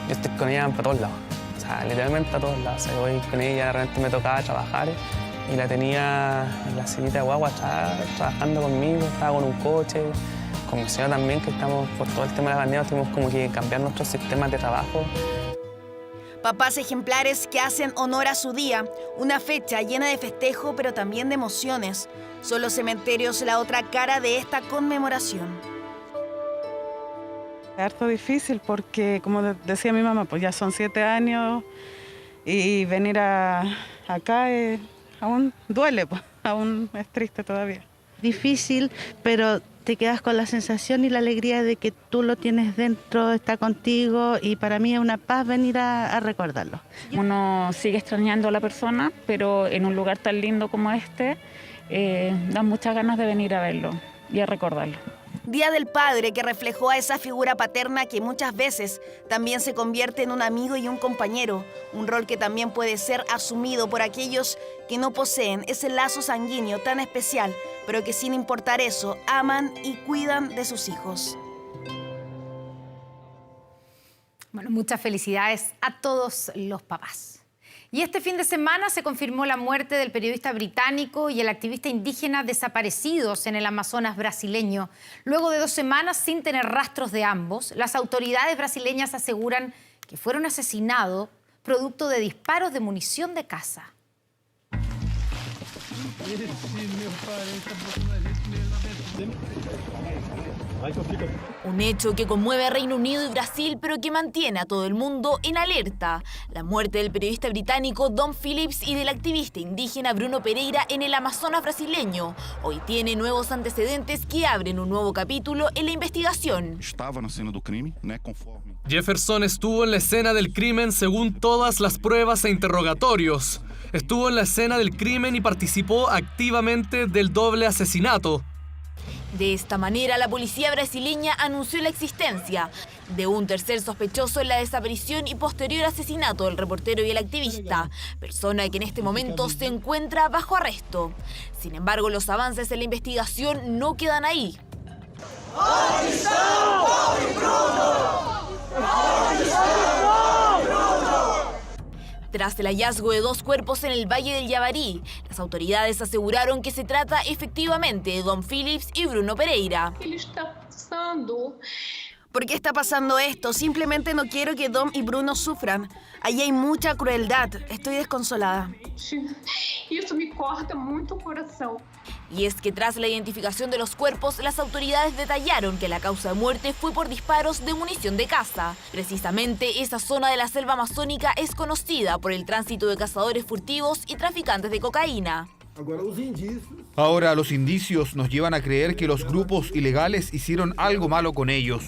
Speaker 25: Yo estoy con ella para todos lados, o sea, literalmente a todos lados. O sea, voy con ella, de repente me tocaba trabajar y la tenía en la sillita de guagua trabajando conmigo, estaba con un coche, con mi señora también, que estamos por todo el tema de la pandemia, tuvimos como que cambiar nuestros sistemas de trabajo.
Speaker 17: Papás ejemplares que hacen honor a su día, una fecha llena de festejo pero también de emociones. Son los cementerios la otra cara de esta conmemoración.
Speaker 1: Es harto difícil porque, como decía mi mamá, pues ya son 7 años y venir acá aún duele, pues, aún es triste todavía.
Speaker 22: Difícil, pero te quedas con la sensación y la alegría de que tú lo tienes dentro, está contigo, y para mí es una paz venir a recordarlo.
Speaker 23: Uno sigue extrañando a la persona, pero en un lugar tan lindo como este, dan muchas ganas de venir a verlo y a recordarlo.
Speaker 17: Día del Padre, que reflejó a esa figura paterna que muchas veces también se convierte en un amigo y un compañero, un rol que también puede ser asumido por aquellos que no poseen ese lazo sanguíneo tan especial, pero que sin importar eso, aman y cuidan de sus hijos.
Speaker 2: Bueno, muchas felicidades a todos los papás. Y este fin de semana se confirmó la muerte del periodista británico y el activista indígena desaparecidos en el Amazonas brasileño. Luego de 2 semanas sin tener rastros de ambos, las autoridades brasileñas aseguran que fueron asesinados producto de disparos de munición de caza.
Speaker 17: Un hecho que conmueve a Reino Unido y Brasil, pero que mantiene a todo el mundo en alerta. La muerte del periodista británico Dom Phillips y del activista indígena Bruno Pereira en el Amazonas brasileño hoy tiene nuevos antecedentes que abren un nuevo capítulo en la investigación.
Speaker 6: Jefferson estuvo en la escena del crimen según todas las pruebas e interrogatorios. Estuvo en la escena del crimen y participó activamente del doble asesinato.
Speaker 17: De esta manera, la policía brasileña anunció la existencia de un tercer sospechoso en la desaparición y posterior asesinato del reportero y el activista, persona que en este momento se encuentra bajo arresto. Sin embargo, los avances en la investigación no quedan ahí.
Speaker 7: ¿Dónde está Bruno? ¿Dónde está Bruno?
Speaker 17: Tras el hallazgo de 2 cuerpos en el Valle del Yavarí, las autoridades aseguraron que se trata efectivamente de Dom Phillips y Bruno Pereira. ¿Por qué está pasando esto? Simplemente no quiero que Dom y Bruno sufran. Allí hay mucha crueldad. Estoy desconsolada.
Speaker 7: Eso me corta mucho el corazón.
Speaker 17: Y es que tras la identificación de los cuerpos, las autoridades detallaron que la causa de muerte fue por disparos de munición de caza. Precisamente esa zona de la selva amazónica es conocida por el tránsito de cazadores furtivos y traficantes de cocaína.
Speaker 8: Ahora los indicios nos llevan a creer que los grupos ilegales hicieron algo malo con ellos.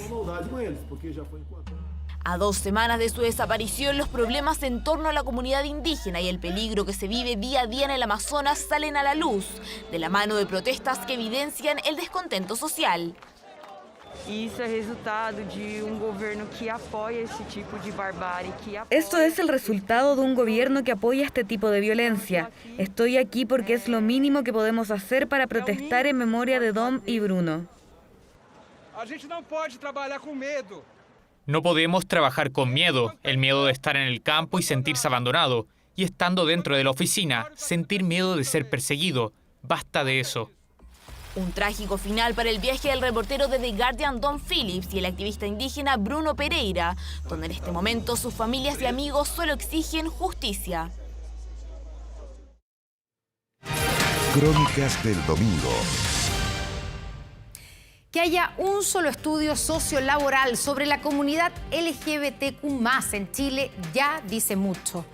Speaker 17: A 2 semanas de su desaparición, los problemas en torno a la comunidad indígena y el peligro que se vive día a día en el Amazonas salen a la luz, de la mano de protestas que evidencian el descontento social.
Speaker 9: Esto es el resultado de un gobierno que apoya este tipo de violencia. Estoy aquí porque es lo mínimo que podemos hacer para protestar en memoria de Dom y Bruno.
Speaker 10: No podemos trabajar con miedo, el miedo de estar en el campo y sentirse abandonado, y estando dentro de la oficina, sentir miedo de ser perseguido. Basta de eso.
Speaker 17: Un trágico final para el viaje del reportero de The Guardian Dom Phillips y el activista indígena Bruno Pereira, donde en este momento sus familias y amigos solo exigen justicia.
Speaker 11: Crónicas del domingo.
Speaker 2: Que haya un solo estudio sociolaboral sobre la comunidad LGBTQ+ en Chile ya dice mucho.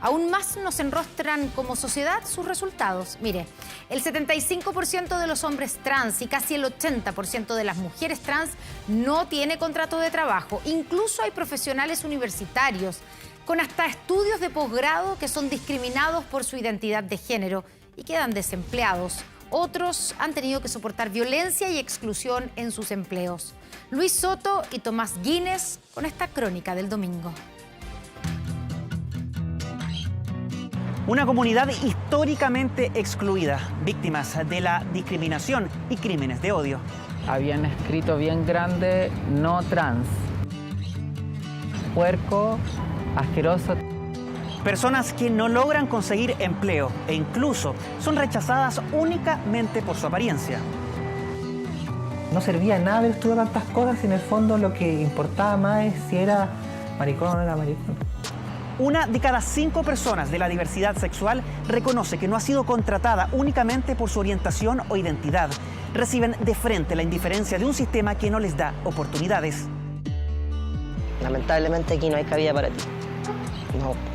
Speaker 2: Aún más nos enrostran como sociedad sus resultados. Mire, el 75% de los hombres trans y casi el 80% de las mujeres trans no tiene contrato de trabajo. Incluso hay profesionales universitarios con hasta estudios de posgrado que son discriminados por su identidad de género y quedan desempleados. Otros han tenido que soportar violencia y exclusión en sus empleos. Luis Soto y Tomás Guinness con esta crónica del domingo.
Speaker 21: Una comunidad históricamente excluida, víctimas de la discriminación y crímenes de odio.
Speaker 24: Habían escrito bien grande, no trans. Puerco, asqueroso.
Speaker 21: Personas que no logran conseguir empleo e incluso son rechazadas únicamente por su apariencia.
Speaker 26: No servía nada haber estudiado tantas cosas y en el fondo lo que importaba más es si era maricón o no era maricón.
Speaker 21: 1 de cada 5 personas de la diversidad sexual reconoce que no ha sido contratada únicamente por su orientación o identidad. Reciben de frente la indiferencia de un sistema que no les da oportunidades.
Speaker 27: Lamentablemente aquí no hay cabida para ti.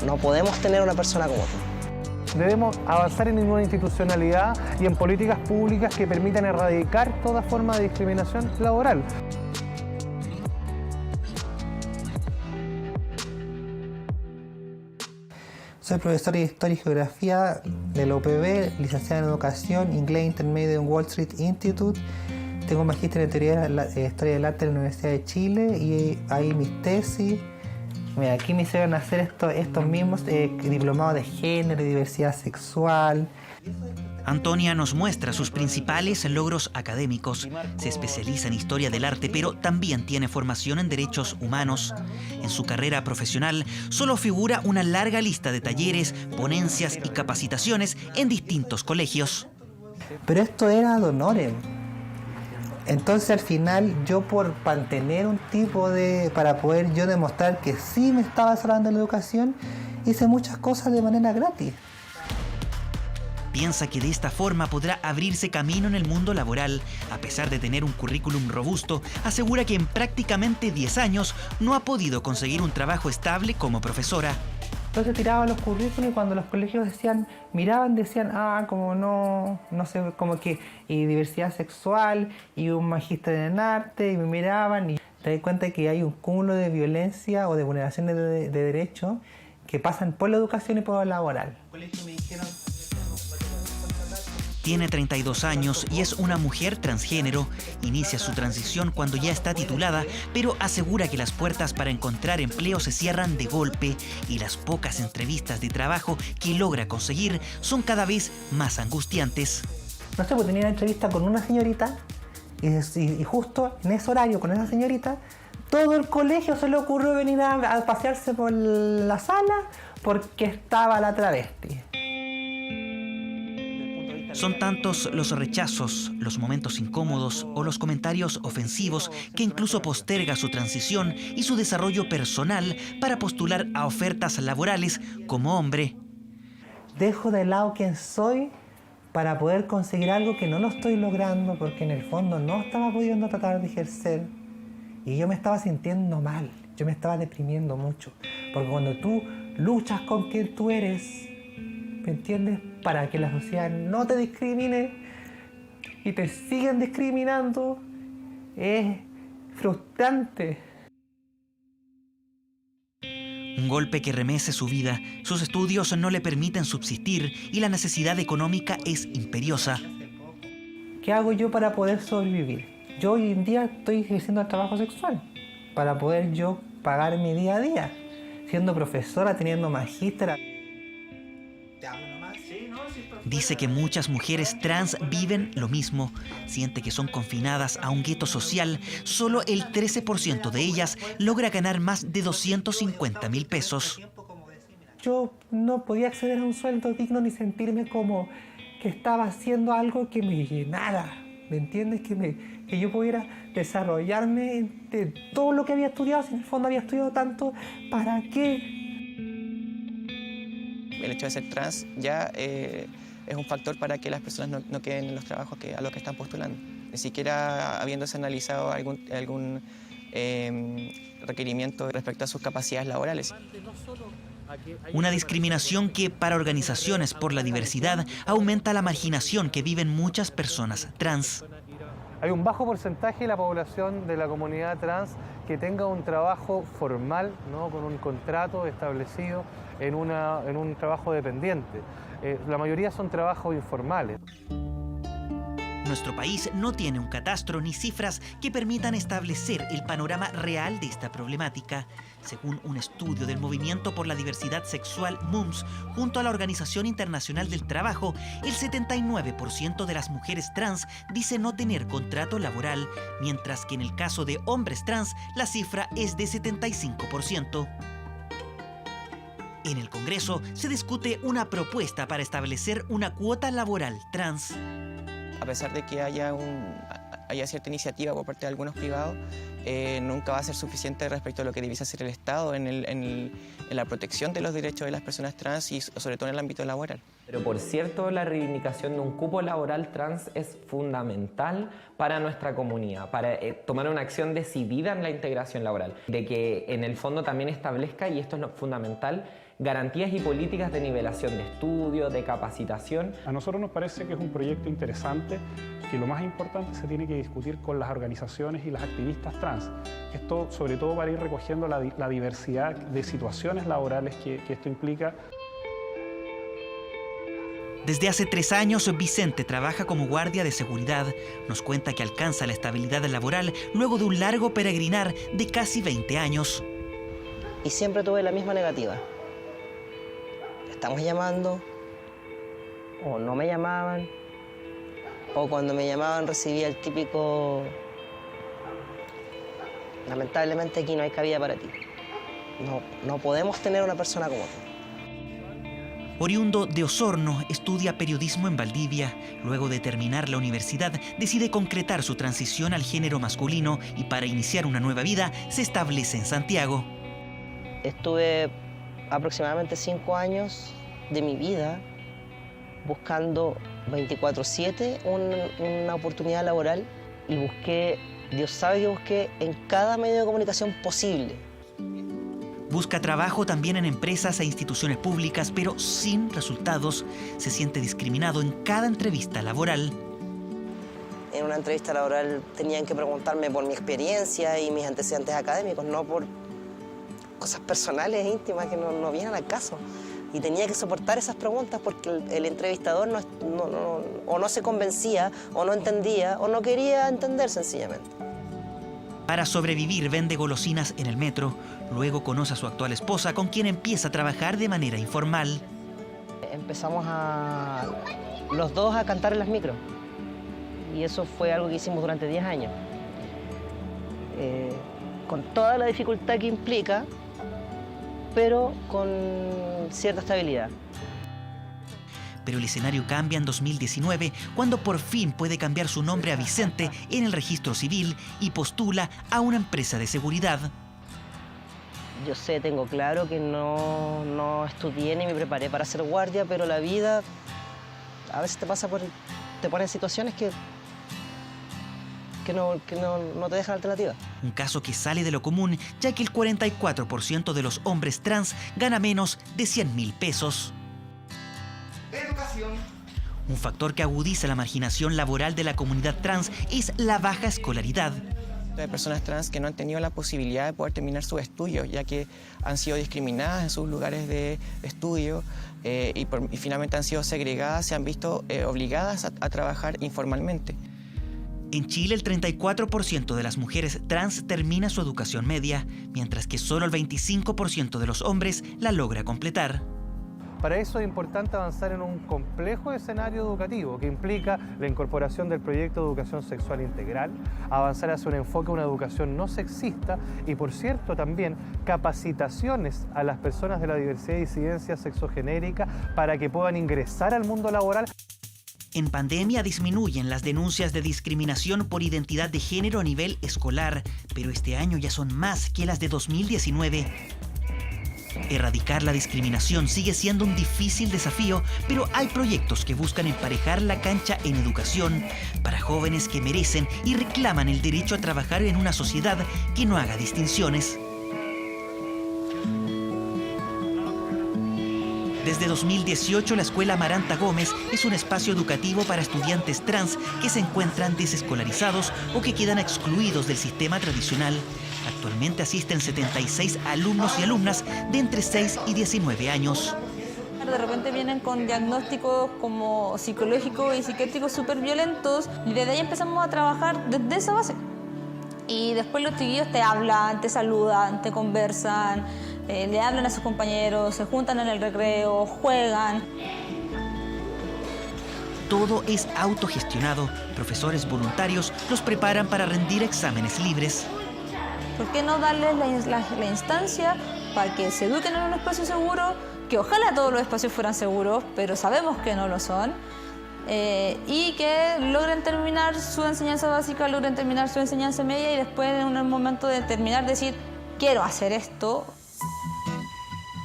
Speaker 27: No podemos tener una persona como tú.
Speaker 26: Debemos avanzar en una institucionalidad y en políticas públicas que permitan erradicar toda forma de discriminación laboral. Soy profesor de Historia y Geografía de la UPB, licenciado en Educación, Inglés Intermedio en Wall Street Institute. Tengo un magíster en Teoría de Historia del Arte en la Universidad de Chile y ahí mis tesis. Mira, aquí me hicieron hacer estos mismos diplomados de género y diversidad sexual.
Speaker 21: Antonia nos muestra sus principales logros académicos. Se especializa en historia del arte, pero también tiene formación en derechos humanos. En su carrera profesional solo figura una larga lista de talleres, ponencias y capacitaciones en distintos colegios.
Speaker 26: Pero esto era ad honorem. Entonces al final yo por mantener un tipo de... para poder yo demostrar que sí me estaba salvando la educación, hice muchas cosas de manera gratis.
Speaker 21: piensa que de esta forma podrá abrirse camino en el mundo laboral. A pesar de tener un currículum robusto, asegura que en prácticamente 10 años no ha podido conseguir un trabajo estable como profesora.
Speaker 26: Entonces tiraban los currículos y cuando los colegios miraban, decían, como no sé, como que y diversidad sexual y un magíster en arte, y me miraban y te das cuenta que hay un cúmulo de violencia o de vulneraciones de derechos que pasan por la educación y por lo laboral.
Speaker 21: Tiene 32 años y es una mujer transgénero. Inicia su transición cuando ya está titulada, pero asegura que las puertas para encontrar empleo se cierran de golpe y las pocas entrevistas de trabajo que logra conseguir son cada vez más angustiantes.
Speaker 26: No sé, pues tenía una entrevista con una señorita y justo en ese horario con esa señorita, todo el colegio se le ocurrió venir a pasearse por la sala porque estaba la travesti.
Speaker 21: Son tantos los rechazos, los momentos incómodos o los comentarios ofensivos que incluso posterga su transición y su desarrollo personal para postular a ofertas laborales como hombre.
Speaker 26: Dejo de lado quién soy para poder conseguir algo que no lo estoy logrando porque en el fondo no estaba pudiendo tratar de ejercer y yo me estaba sintiendo mal, yo me estaba deprimiendo mucho. Porque cuando tú luchas con quien tú eres, ¿me entiendes? Para que la sociedad no te discrimine y te siguen discriminando, es frustrante.
Speaker 21: Un golpe que remece su vida, sus estudios no le permiten subsistir y la necesidad económica es imperiosa.
Speaker 26: ¿Qué hago yo para poder sobrevivir? Yo hoy en día estoy ejerciendo el trabajo sexual para poder yo pagar mi día a día, siendo profesora, teniendo magíster.
Speaker 21: Dice que muchas mujeres trans viven lo mismo. Siente que son confinadas a un gueto social. Solo el 13% de ellas logra ganar más de 250.000 pesos.
Speaker 26: Yo no podía acceder a un sueldo digno ni sentirme como que estaba haciendo algo que me llenara. ¿Me entiendes? Que yo pudiera desarrollarme de todo lo que había estudiado. Si en el fondo había estudiado tanto, ¿para qué?
Speaker 3: El hecho de ser trans ya es un factor para que las personas no queden en los trabajos a los que están postulando. Ni siquiera habiéndose analizado algún requerimiento respecto a sus capacidades laborales.
Speaker 21: Una discriminación que para organizaciones por la diversidad aumenta la marginación que viven muchas personas trans.
Speaker 11: Hay un bajo porcentaje de la población de la comunidad trans que tenga un trabajo formal, ¿no? Con un contrato establecido en un trabajo dependiente. La mayoría son trabajos informales.
Speaker 21: Nuestro país no tiene un catastro ni cifras que permitan establecer el panorama real de esta problemática. Según un estudio del Movimiento por la Diversidad Sexual MUMS, junto a la Organización Internacional del Trabajo, el 79% de las mujeres trans dice no tener contrato laboral, mientras que en el caso de hombres trans, la cifra es de 75%. En el Congreso se discute una propuesta para establecer una cuota laboral trans.
Speaker 3: A pesar de que haya cierta iniciativa por parte de algunos privados, nunca va a ser suficiente respecto a lo que debiese hacer el Estado en la protección de los derechos de las personas trans y sobre todo en el ámbito laboral.
Speaker 12: Pero por cierto, la reivindicación de un cupo laboral trans es fundamental para nuestra comunidad, para tomar una acción decidida en la integración laboral, de que en el fondo también establezca, y esto es fundamental, garantías y políticas de nivelación de estudio, de capacitación.
Speaker 13: A nosotros nos parece que es un proyecto interesante, que lo más importante se tiene que discutir con las organizaciones y las activistas trans. Esto sobre todo para ir recogiendo la diversidad de situaciones laborales que esto implica.
Speaker 21: Desde hace 3 años, Vicente trabaja como guardia de seguridad. Nos cuenta que alcanza la estabilidad laboral luego de un largo peregrinar de casi 20 años.
Speaker 27: Y siempre tuve la misma negativa. Estamos llamando, o no me llamaban, o cuando me llamaban recibía el típico: lamentablemente aquí no hay cabida para ti. No podemos tener una persona como tú.
Speaker 21: Oriundo de Osorno, estudia periodismo en Valdivia. Luego de terminar la universidad, decide concretar su transición al género masculino y para iniciar una nueva vida se establece en Santiago.
Speaker 27: Estuve aproximadamente 5 años de mi vida buscando 24/7 una oportunidad laboral y busqué, Dios sabe que busqué en cada medio de comunicación posible.
Speaker 21: Busca trabajo también en empresas e instituciones públicas, pero sin resultados. Se siente discriminado en cada entrevista laboral.
Speaker 27: En una entrevista laboral tenían que preguntarme por mi experiencia y mis antecedentes académicos, no por cosas personales e íntimas que no vienen al caso. Y tenía que soportar esas preguntas porque el entrevistador o no se convencía, o no entendía, o no quería entender sencillamente.
Speaker 21: Para sobrevivir vende golosinas en el metro. Luego conoce a su actual esposa, con quien empieza a trabajar de manera informal.
Speaker 27: Empezamos los dos a cantar en las micros. Y eso fue algo que hicimos durante 10 años. Con toda la dificultad que implica, pero con cierta estabilidad.
Speaker 21: Pero el escenario cambia en 2019, cuando por fin puede cambiar su nombre a Vicente en el registro civil y postula a una empresa de seguridad.
Speaker 27: Yo sé, tengo claro que no estudié ni me preparé para ser guardia, pero la vida a veces te pone en situaciones que no te dejan alternativa.
Speaker 21: Un caso que sale de lo común, ya que el 44% de los hombres trans gana menos de 100.000 pesos.
Speaker 8: Educación.
Speaker 21: Un factor que agudiza la marginación laboral de la comunidad trans es la baja escolaridad.
Speaker 3: De personas trans que no han tenido la posibilidad de poder terminar sus estudios, ya que han sido discriminadas en sus lugares de estudio y finalmente han sido segregadas, se han visto obligadas a trabajar informalmente.
Speaker 21: En Chile, el 34% de las mujeres trans termina su educación media, mientras que solo el 25% de los hombres la logra completar.
Speaker 11: Para eso es importante avanzar en un complejo escenario educativo que implica la incorporación del proyecto de educación sexual integral, avanzar hacia un enfoque a una educación no sexista y, por cierto, también capacitaciones a las personas de la diversidad y disidencia sexogenérica para que puedan ingresar al mundo laboral.
Speaker 21: En pandemia disminuyen las denuncias de discriminación por identidad de género a nivel escolar, pero este año ya son más que las de 2019. Erradicar la discriminación sigue siendo un difícil desafío, pero hay proyectos que buscan emparejar la cancha en educación para jóvenes que merecen y reclaman el derecho a trabajar en una sociedad que no haga distinciones. Desde 2018, la Escuela Amaranta Gómez es un espacio educativo para estudiantes trans que se encuentran desescolarizados o que quedan excluidos del sistema tradicional. Actualmente asisten 76 alumnos y alumnas de entre 6 y 19 años.
Speaker 4: De repente vienen con diagnósticos como psicológicos y psiquiátricos súper violentos y desde ahí empezamos a trabajar desde esa base. Y después los chiquillos te hablan, te saludan, te conversan, le hablan a sus compañeros, se juntan en el recreo, juegan.
Speaker 21: Todo es autogestionado. Profesores voluntarios los preparan para rendir exámenes libres.
Speaker 4: ¿Por qué no darles la instancia para que se eduquen en un espacio seguro? Que ojalá todos los espacios fueran seguros, pero sabemos que no lo son. Y que logren terminar su enseñanza básica, logren terminar su enseñanza media y después en un momento de terminar decir, quiero hacer esto.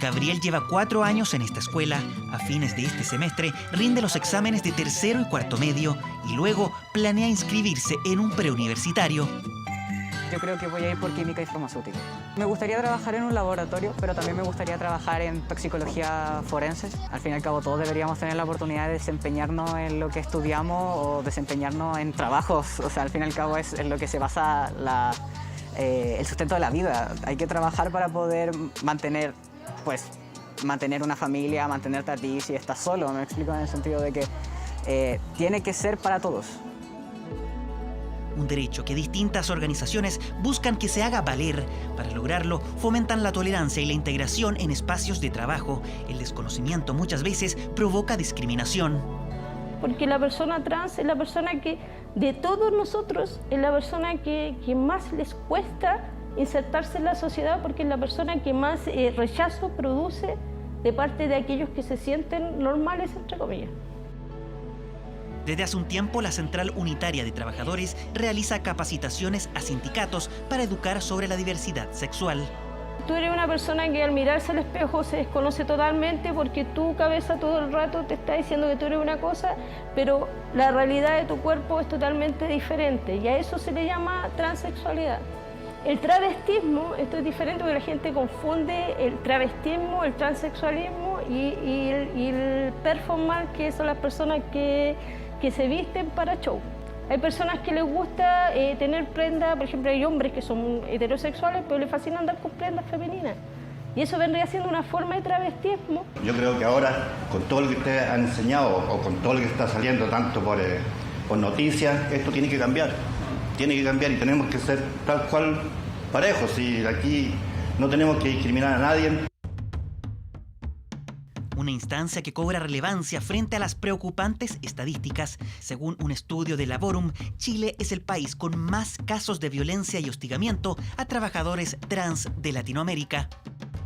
Speaker 21: Gabriel lleva 4 años en esta escuela. A fines de este semestre rinde los exámenes de tercero y cuarto medio y luego planea inscribirse en un preuniversitario.
Speaker 5: Yo creo que voy a ir por química y farmacéutica. Me gustaría trabajar en un laboratorio, pero también me gustaría trabajar en toxicología forense. Al fin y al cabo, todos deberíamos tener la oportunidad de desempeñarnos en lo que estudiamos o desempeñarnos en trabajos. O sea, al fin y al cabo es en lo que se basa el sustento de la vida. Hay que trabajar para poder mantener una familia, mantenerte a ti si estás solo. Me explico en el sentido de que tiene que ser para todos.
Speaker 21: Un derecho que distintas organizaciones buscan que se haga valer. Para lograrlo, fomentan la tolerancia y la integración en espacios de trabajo. El desconocimiento muchas veces provoca discriminación.
Speaker 14: Porque la persona trans es la persona que, de todos nosotros, es la persona que más les cuesta insertarse en la sociedad, porque es la persona que más rechazo produce de parte de aquellos que se sienten normales, entre comillas.
Speaker 21: Desde hace un tiempo, la Central Unitaria de Trabajadores realiza capacitaciones a sindicatos para educar sobre la diversidad sexual.
Speaker 14: Tú eres una persona que al mirarse al espejo se desconoce totalmente porque tu cabeza todo el rato te está diciendo que tú eres una cosa, pero la realidad de tu cuerpo es totalmente diferente y a eso se le llama transexualidad. El travestismo, esto es diferente porque la gente confunde el travestismo, el transexualismo y el performance, que son las personas que se visten para show. Hay personas que les gusta tener prendas, por ejemplo, hay hombres que son heterosexuales, pero les fascina andar con prendas femeninas. Y eso vendría siendo una forma de travestismo.
Speaker 1: Yo creo que ahora, con todo lo que ustedes han enseñado o con todo lo que está saliendo tanto por noticias, esto tiene que cambiar. Tiene que cambiar y tenemos que ser tal cual parejos. Y aquí no tenemos que discriminar a nadie.
Speaker 21: Una instancia que cobra relevancia frente a las preocupantes estadísticas. Según un estudio de Laborum, Chile es el país con más casos de violencia y hostigamiento a trabajadores trans de Latinoamérica.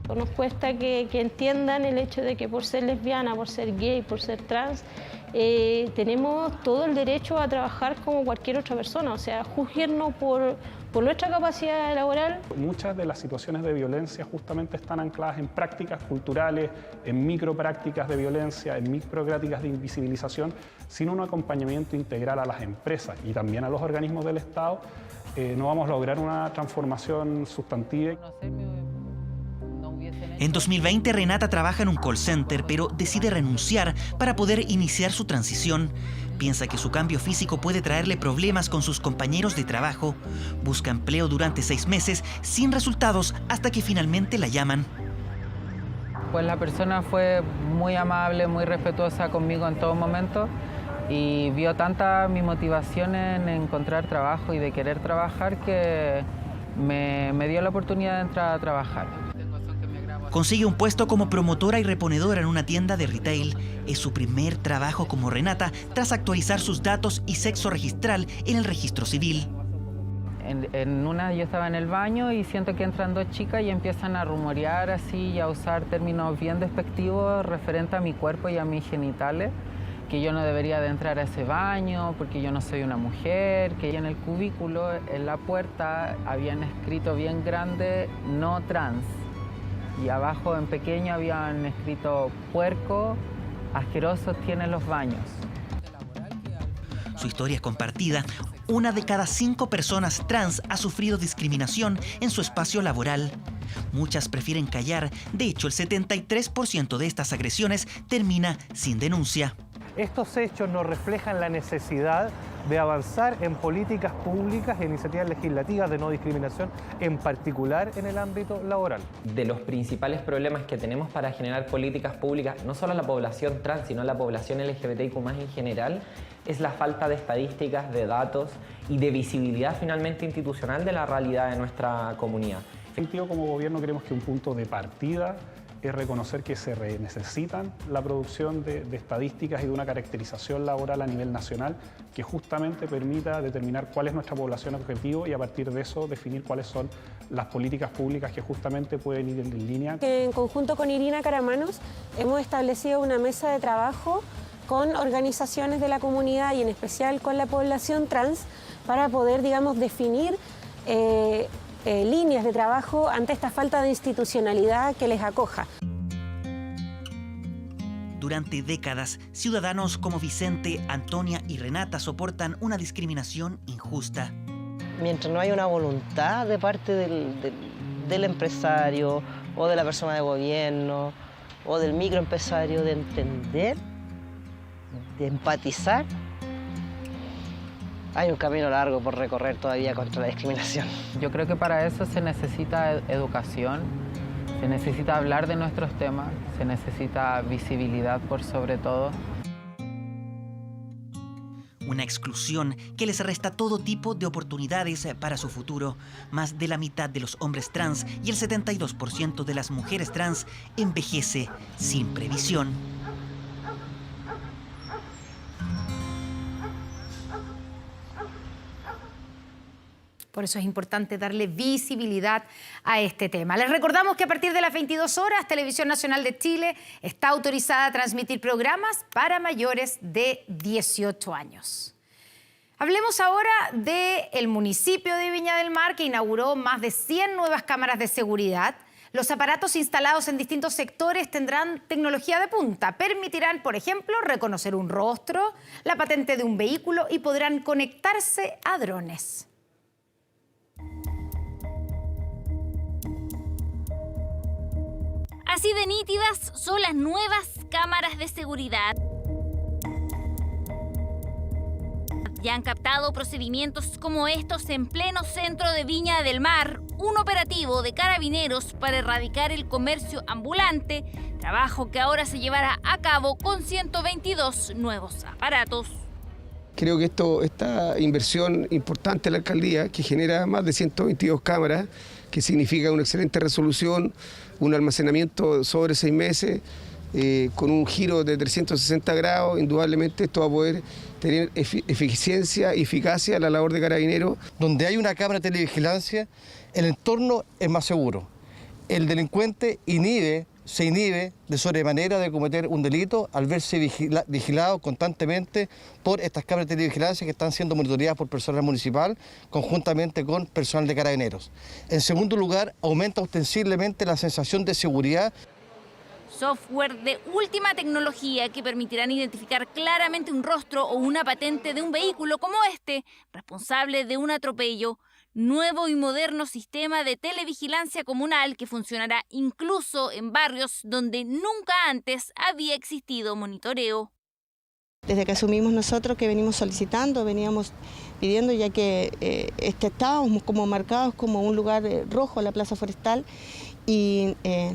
Speaker 14: Nos cuesta que entiendan el hecho de que por ser lesbiana, por ser gay, por ser trans, tenemos todo el derecho a trabajar como cualquier otra persona, o sea, juzguarnos por nuestra capacidad laboral.
Speaker 13: Muchas de las situaciones de violencia justamente están ancladas en prácticas culturales, en microprácticas de violencia, en microprácticas de invisibilización, sin un acompañamiento integral a las empresas y también a los organismos del Estado. No vamos a lograr una transformación sustantiva.
Speaker 21: En 2020, Renata trabaja en un call center, pero decide renunciar para poder iniciar su transición. Piensa que su cambio físico puede traerle problemas con sus compañeros de trabajo. Busca empleo durante 6 meses, sin resultados, hasta que finalmente la llaman.
Speaker 24: Pues la persona fue muy amable, muy respetuosa conmigo en todo momento y vio tanta mi motivación en encontrar trabajo y de querer trabajar que me dio la oportunidad de entrar a trabajar.
Speaker 21: Consigue un puesto como promotora y reponedora en una tienda de retail. Es su primer trabajo como Renata tras actualizar sus datos y sexo registral en el registro civil.
Speaker 24: En una yo estaba en el baño y siento que entran 2 chicas y empiezan a rumorear así y a usar términos bien despectivos referente a mi cuerpo y a mis genitales, que yo no debería de entrar a ese baño porque yo no soy una mujer, que en el cubículo, en la puerta, habían escrito bien grande "no trans". Y abajo en pequeño habían escrito "puerco, asquerosos tienen los baños".
Speaker 21: Su historia es compartida. 1 de cada 5 personas trans ha sufrido discriminación en su espacio laboral. Muchas prefieren callar. De hecho, el 73% de estas agresiones termina sin denuncia.
Speaker 11: Estos hechos nos reflejan la necesidad de avanzar en políticas públicas e iniciativas legislativas de no discriminación, en particular en el ámbito laboral.
Speaker 12: De los principales problemas que tenemos para generar políticas públicas, no solo a la población trans, sino a la población LGBTIQ+ en general, es la falta de estadísticas, de datos y de visibilidad finalmente institucional de la realidad de nuestra comunidad.
Speaker 13: En ese sentido, como gobierno creemos que un punto de partida es reconocer que se necesitan la producción de estadísticas y de una caracterización laboral a nivel nacional que justamente permita determinar cuál es nuestra población objetivo y a partir de eso definir cuáles son las políticas públicas que justamente pueden ir en línea.
Speaker 15: En conjunto con Irina Caramanos hemos establecido una mesa de trabajo con organizaciones de la comunidad y en especial con la población trans para poder, digamos, definir líneas de trabajo ante esta falta de institucionalidad que les acoja.
Speaker 21: Durante décadas, ciudadanos como Vicente, Antonia y Renata soportan una discriminación injusta.
Speaker 27: Mientras no haya una voluntad de parte del empresario o de la persona de gobierno o del microempresario de entender, de empatizar, hay un camino largo por recorrer todavía contra la discriminación.
Speaker 24: Yo creo que para eso se necesita educación, se necesita hablar de nuestros temas, se necesita visibilidad por sobre todo.
Speaker 21: Una exclusión que les resta todo tipo de oportunidades para su futuro. Más de la mitad de los hombres trans y el 72% de las mujeres trans envejece sin previsión.
Speaker 2: Por eso es importante darle visibilidad a este tema. Les recordamos que a partir de las 22 horas, Televisión Nacional de Chile está autorizada a transmitir programas para mayores de 18 años. Hablemos ahora del municipio de Viña del Mar, que inauguró más de 100 nuevas cámaras de seguridad. Los aparatos instalados en distintos sectores tendrán tecnología de punta. Permitirán, por ejemplo, reconocer un rostro, la patente de un vehículo y podrán conectarse a drones.
Speaker 16: Así de nítidas son las nuevas cámaras de seguridad. Ya han captado procedimientos como estos en pleno centro de Viña del Mar, un operativo de carabineros para erradicar el comercio ambulante, trabajo que ahora se llevará a cabo con 122 nuevos aparatos.
Speaker 18: Creo que esta inversión importante de la alcaldía, que genera más de 122 cámaras, que significa una excelente resolución, un almacenamiento sobre 6 meses, con un giro de 360 grados, indudablemente esto va a poder tener eficiencia y eficacia a la labor de carabineros.
Speaker 19: Donde hay una cámara de televigilancia, el entorno es más seguro. El delincuente se inhibe de sobremanera de cometer un delito al verse vigilado constantemente por estas cámaras de televigilancia que están siendo monitoreadas por personal municipal conjuntamente con personal de carabineros. En segundo lugar, aumenta ostensiblemente la sensación de seguridad.
Speaker 16: Software de última tecnología que permitirán identificar claramente un rostro o una patente de un vehículo como este, responsable de un atropello. Nuevo y moderno sistema de televigilancia comunal que funcionará incluso en barrios donde nunca antes había existido monitoreo.
Speaker 20: Desde que asumimos nosotros, que venimos solicitando, veníamos pidiendo, ya que estábamos como marcados como un lugar rojo, la Plaza Forestal, y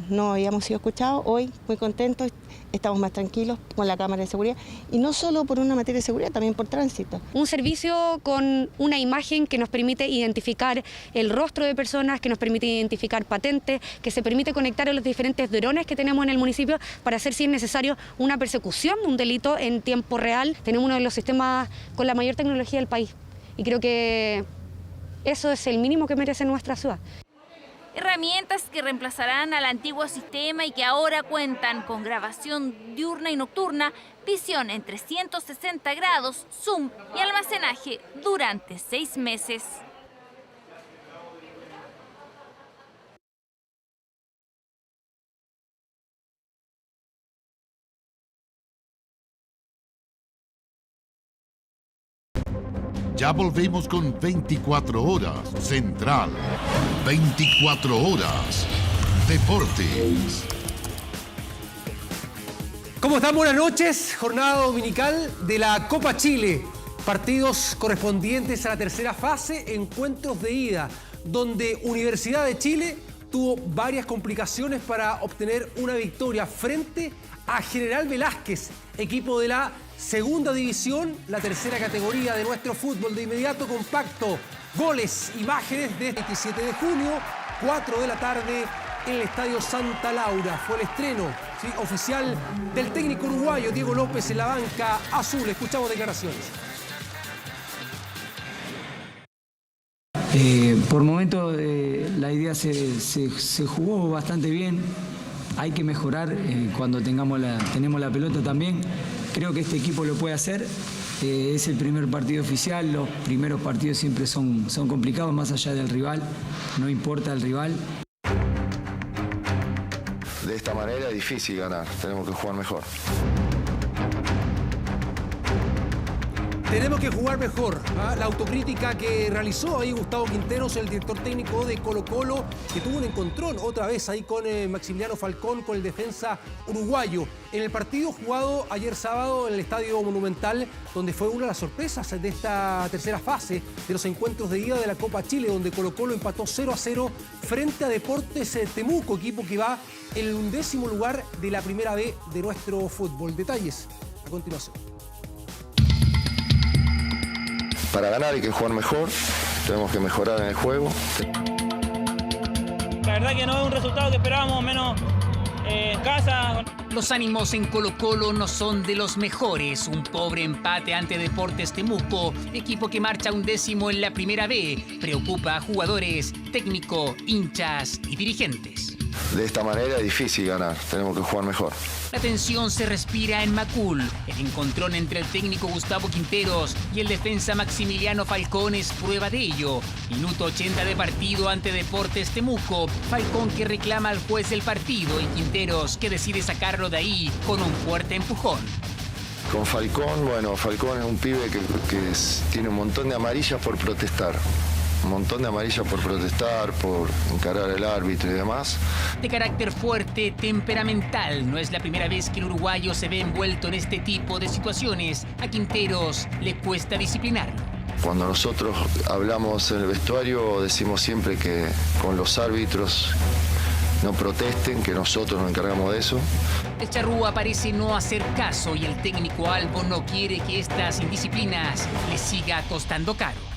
Speaker 20: no habíamos sido escuchados. Hoy, muy contentos, estamos más tranquilos con la cámara de seguridad, y no solo por una materia de seguridad, también por tránsito.
Speaker 22: Un servicio con una imagen que nos permite identificar el rostro de personas, que nos permite identificar patentes, que se permite conectar a los diferentes drones que tenemos en el municipio para hacer, si es necesario, una persecución de un delito en tiempo real. Tenemos uno de los sistemas con la mayor tecnología del país, y creo que eso es el mínimo que merece nuestra ciudad.
Speaker 16: Herramientas que reemplazarán al antiguo sistema y que ahora cuentan con grabación diurna y nocturna, visión en 360 grados, zoom y almacenaje durante 6 meses.
Speaker 23: Ya volvemos con 24 horas Central. 24 horas Deportes.
Speaker 25: ¿Cómo están? Buenas noches. Jornada dominical de la Copa Chile. Partidos correspondientes a la tercera fase, encuentros de ida, donde Universidad de Chile tuvo varias complicaciones para obtener una victoria frente a General Velázquez, equipo de la segunda división, la tercera categoría de nuestro fútbol. De inmediato compacto, goles, imágenes de 27 de junio, 4 de la tarde en el Estadio Santa Laura. Fue el estreno oficial del técnico uruguayo Diego López en la banca azul. Escuchamos declaraciones.
Speaker 28: Por momentos la idea se jugó bastante bien. Hay que mejorar cuando tenemos la pelota también. Creo que este equipo lo puede hacer. Es el primer partido oficial. Los primeros partidos siempre son complicados, más allá del rival. No importa el rival.
Speaker 29: De esta manera es difícil ganar. Tenemos que jugar mejor.
Speaker 25: Tenemos que jugar mejor. La autocrítica que realizó ahí Gustavo Quinteros, el director técnico de Colo-Colo, que tuvo un encontrón otra vez ahí con Maximiliano Falcón, con el defensa uruguayo. En el partido jugado ayer sábado en el Estadio Monumental, donde fue una de las sorpresas de esta tercera fase de los encuentros de ida de la Copa Chile, donde Colo-Colo empató 0-0 frente a Deportes Temuco, equipo que va en el 11º lugar de la primera B de nuestro fútbol. Detalles a continuación.
Speaker 29: Para ganar hay que jugar mejor, tenemos que mejorar en el juego.
Speaker 30: La verdad que no es un resultado que esperábamos, menos en casa.
Speaker 31: Los ánimos en Colo-Colo no son de los mejores. Un pobre empate ante Deportes Temuco, equipo que marcha 11º en la primera B, preocupa a jugadores, técnico, hinchas y dirigentes.
Speaker 29: De esta manera es difícil ganar, tenemos que jugar mejor.
Speaker 31: La tensión se respira en Macul. El encontrón entre el técnico Gustavo Quinteros y el defensa Maximiliano Falcón es prueba de ello. Minuto 80 de partido ante Deportes Temuco. Falcón que reclama al juez del partido y Quinteros que decide sacarlo de ahí con un fuerte empujón.
Speaker 29: Con Falcón, bueno, Falcón es un pibe que tiene un montón de amarillas por protestar. Un montón de amarillas por protestar, por encarar al árbitro y demás.
Speaker 31: De carácter fuerte, temperamental, no es la primera vez que el uruguayo se ve envuelto en este tipo de situaciones. A Quinteros le cuesta disciplinarlo.
Speaker 29: Cuando nosotros hablamos en el vestuario, decimos siempre que con los árbitros no protesten, que nosotros nos encargamos de eso.
Speaker 31: El charrúa parece no hacer caso y el técnico Albo no quiere que estas indisciplinas le siga costando caro.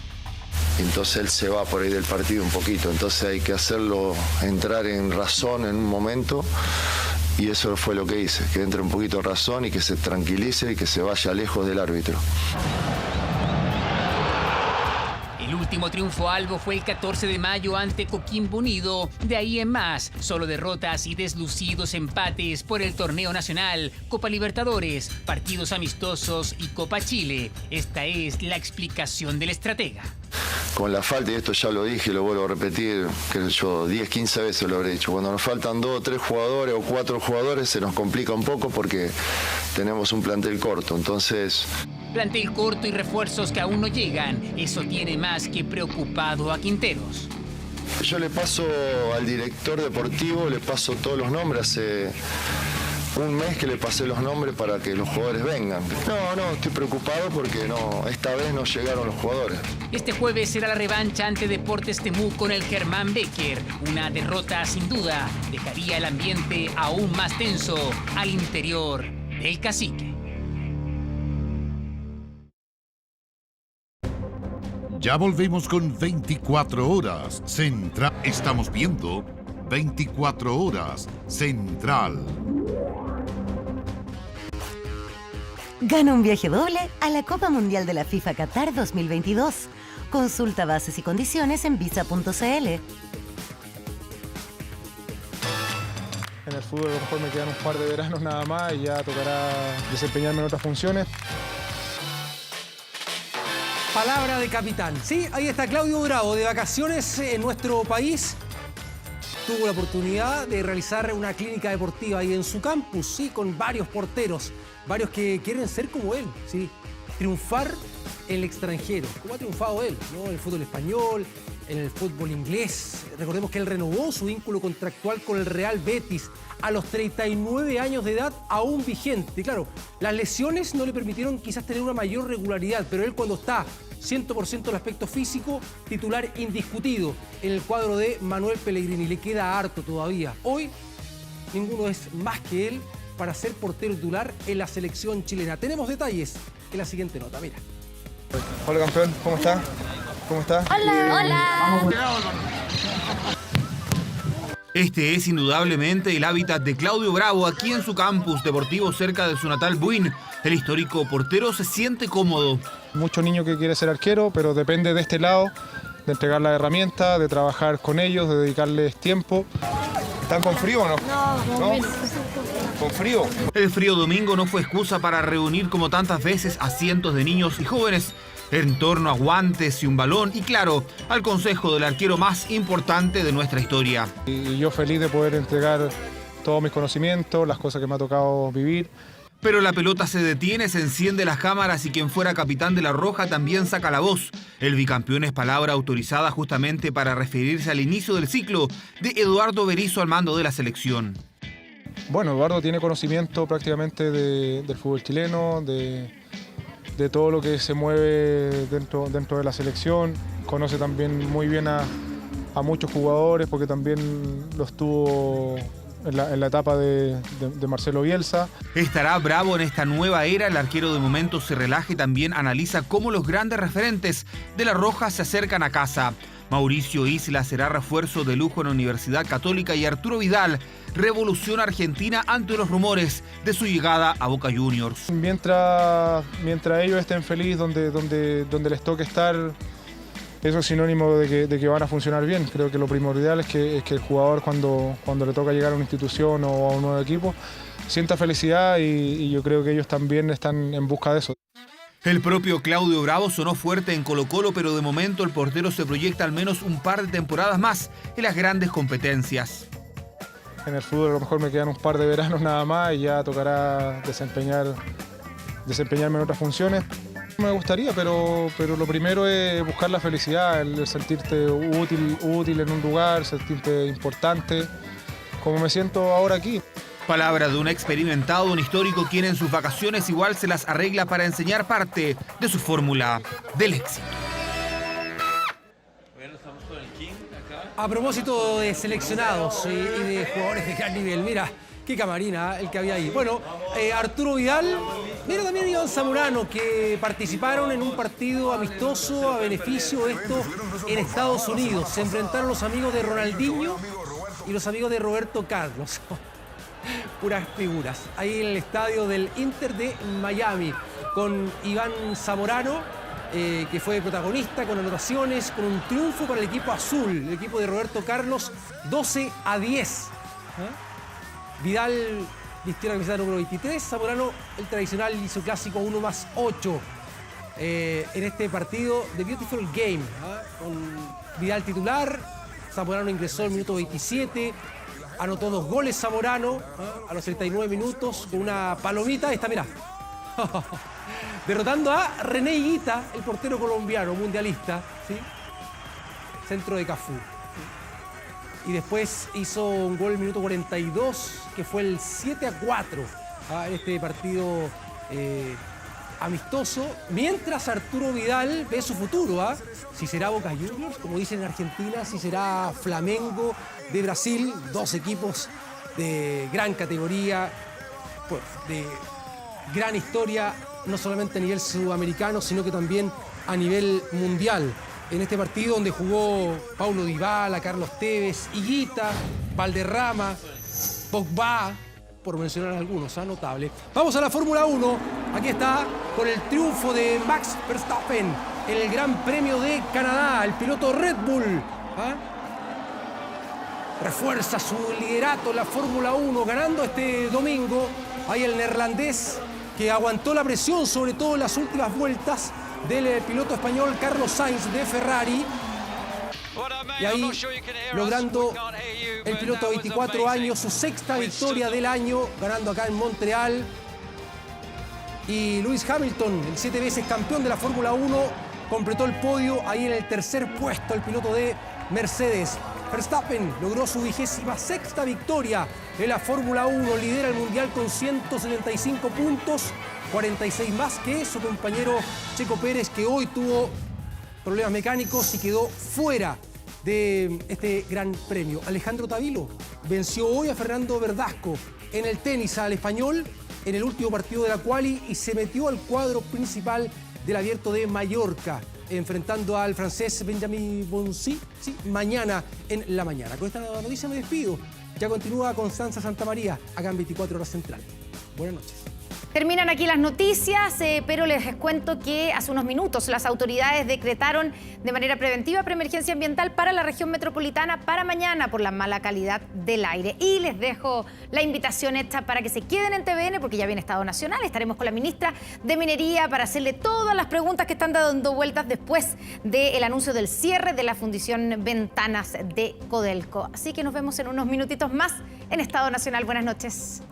Speaker 29: Entonces él se va por ahí del partido un poquito, entonces hay que hacerlo entrar en razón en un momento y eso fue lo que hice, que entre un poquito en razón y que se tranquilice y que se vaya lejos del árbitro.
Speaker 31: El último triunfo Albo fue el 14 de mayo ante Coquimbo Unido. De ahí en más, solo derrotas y deslucidos empates por el torneo nacional, Copa Libertadores, partidos amistosos y Copa Chile. Esta es la explicación del estratega.
Speaker 29: Con la falta, y esto ya lo dije, lo vuelvo a repetir, que yo 10, 15 veces lo habré dicho, cuando nos faltan 2 o 3 jugadores o 4 jugadores se nos complica un poco porque tenemos un plantel corto, entonces...
Speaker 31: Plantel corto y refuerzos que aún no llegan, eso tiene más que preocupado a Quinteros.
Speaker 29: Yo le paso al director deportivo, le paso todos los nombres, hace un mes que le pasé los nombres para que los jugadores vengan. No, estoy preocupado porque esta vez no llegaron los jugadores.
Speaker 31: Este jueves será la revancha ante Deportes Temuco con el Germán Becker. Una derrota sin duda dejaría el ambiente aún más tenso al interior del Cacique.
Speaker 23: Ya volvemos con 24 horas Central. Estamos viendo 24 horas Central.
Speaker 1: Gana un viaje doble a la Copa Mundial de la FIFA Qatar 2022. Consulta bases y condiciones en visa.cl.
Speaker 3: En el fútbol a lo mejor me quedan un par de veranos nada más y ya tocará desempeñarme en otras funciones.
Speaker 25: Palabra de capitán. Sí, ahí está Claudio Bravo, de vacaciones en nuestro país. Tuvo la oportunidad de realizar una clínica deportiva ahí en su campus, sí, con varios porteros, varios que quieren ser como él, sí, triunfar en el extranjero, como ha triunfado él, ¿no? En el fútbol español, en el fútbol inglés. Recordemos que él renovó su vínculo contractual con el Real Betis a los 39 años de edad, aún vigente. Claro, las lesiones no le permitieron quizás tener una mayor regularidad, pero él cuando está 100% el aspecto físico, titular indiscutido en el cuadro de Manuel Pellegrini. Le queda harto todavía. Hoy, ninguno es más que él para ser portero titular en la selección chilena. Tenemos detalles en la siguiente nota, mira.
Speaker 3: Hola campeón, ¿cómo está? ¿Cómo está?
Speaker 4: Hola. Hola.
Speaker 5: Este es indudablemente el hábitat de Claudio Bravo aquí en su campus deportivo cerca de su natal Buin. El histórico portero se siente cómodo.
Speaker 3: Mucho niño que quiere ser arquero, pero depende de este lado, de entregar la herramienta, de trabajar con ellos, de dedicarles tiempo. ¿Están con frío o no?
Speaker 4: No.
Speaker 3: ¿Con frío?
Speaker 5: El frío domingo no fue excusa para reunir como tantas veces a cientos de niños y jóvenes en torno a guantes y un balón y, claro, al consejo del arquero más importante de nuestra historia.
Speaker 3: Y yo feliz de poder entregar todos mis conocimientos, las cosas que me ha tocado vivir.
Speaker 5: Pero la pelota se detiene, se enciende las cámaras y quien fuera capitán de La Roja también saca la voz. El bicampeón es palabra autorizada justamente para referirse al inicio del ciclo de Eduardo Berizzo al mando de la selección.
Speaker 3: Bueno, Eduardo tiene conocimiento prácticamente del fútbol chileno, de todo lo que se mueve dentro de la selección. Conoce también muy bien a muchos jugadores porque también los tuvo en la etapa de Marcelo Bielsa.
Speaker 5: Estará Bravo en esta nueva era. El arquero de momento se relaja y también analiza cómo los grandes referentes de La Roja se acercan a casa. Mauricio Isla será refuerzo de lujo en la Universidad Católica y Arturo Vidal revoluciona Argentina ante los rumores de su llegada a Boca Juniors.
Speaker 3: Mientras ellos estén felices donde les toque estar, eso es sinónimo de que van a funcionar bien. Creo que lo primordial es que el jugador cuando le toca llegar a una institución o a un nuevo equipo sienta felicidad y yo creo que ellos también están en busca de eso.
Speaker 5: El propio Claudio Bravo sonó fuerte en Colo-Colo, pero de momento el portero se proyecta al menos un par de temporadas más en las grandes competencias.
Speaker 3: En el fútbol a lo mejor me quedan un par de veranos nada más y ya tocará desempeñarme en otras funciones. Me gustaría, pero lo primero es buscar la felicidad, el sentirte útil en un lugar, sentirte importante, como me siento ahora aquí.
Speaker 5: Palabra de un experimentado, un histórico quien en sus vacaciones igual se las arregla para enseñar parte de su fórmula del éxito.
Speaker 25: A propósito de seleccionados y de jugadores de gran nivel, mira, qué camarina el que había ahí. Bueno, Arturo Vidal, mira también Iván Zamorano, que participaron en un partido amistoso a beneficio de esto en Estados Unidos. Se enfrentaron los amigos de Ronaldinho y los amigos de Roberto Carlos. Puras figuras. Ahí en el estadio del Inter de Miami, con Iván Zamorano, que fue protagonista con anotaciones, con un triunfo para el equipo azul, el equipo de Roberto Carlos, 12-10. Vidal vistió la camiseta número 23, Zamorano el tradicional hizo clásico 1+8 en este partido de Beautiful Game. Con Vidal titular, Zamorano ingresó al minuto 27, anotó 2 goles Zamorano a los 39 minutos con una palomita, esta mirá. Derrotando a René Higuita, el portero colombiano, mundialista, ¿sí? Centro de Cafú. Y después hizo un gol en el minuto 42, que fue el 7-4 en este partido amistoso. Mientras Arturo Vidal ve su futuro, si será Boca Juniors, como dicen en Argentina, si será Flamengo de Brasil, 2 equipos de gran categoría, pues, de gran historia, no solamente a nivel sudamericano, sino que también a nivel mundial. En este partido donde jugó Paulo Dybala, Carlos Tevez, Higuita, Valderrama, Pogba, por mencionar algunos, notable. Vamos a la Fórmula 1. Aquí está, con el triunfo de Max Verstappen en el Gran Premio de Canadá, el piloto Red Bull. Refuerza su liderato en la Fórmula 1, ganando este domingo. Ahí el neerlandés que aguantó la presión, sobre todo en las últimas vueltas, del piloto español Carlos Sainz de Ferrari. Y ahí logrando el piloto de 24 años su 6ª victoria del año, ganando acá en Montreal. Y Lewis Hamilton, el 7 veces campeón de la Fórmula 1, completó el podio ahí en el 3er puesto, el piloto de Mercedes. Verstappen logró su 26ª victoria en la Fórmula 1, lidera el Mundial con 175 puntos, 46 más que su compañero Checo Pérez, que hoy tuvo problemas mecánicos y quedó fuera de este gran premio. Alejandro Tavilo venció hoy a Fernando Verdasco en el tenis al español en el último partido de la quali y se metió al cuadro principal del Abierto de Mallorca, enfrentando al francés Benjamin Bonzi, mañana en la mañana. Con esta noticia me despido. Ya continúa Constanza Santamaría, acá en 24 Horas Central. Buenas noches.
Speaker 2: Terminan aquí las noticias, pero les cuento que hace unos minutos las autoridades decretaron de manera preventiva preemergencia ambiental para la región metropolitana para mañana por la mala calidad del aire. Y les dejo la invitación esta para que se queden en TVN porque ya viene Estado Nacional. Estaremos con la ministra de Minería para hacerle todas las preguntas que están dando vueltas después del anuncio del cierre de la fundición Ventanas de Codelco. Así que nos vemos en unos minutitos más en Estado Nacional. Buenas noches.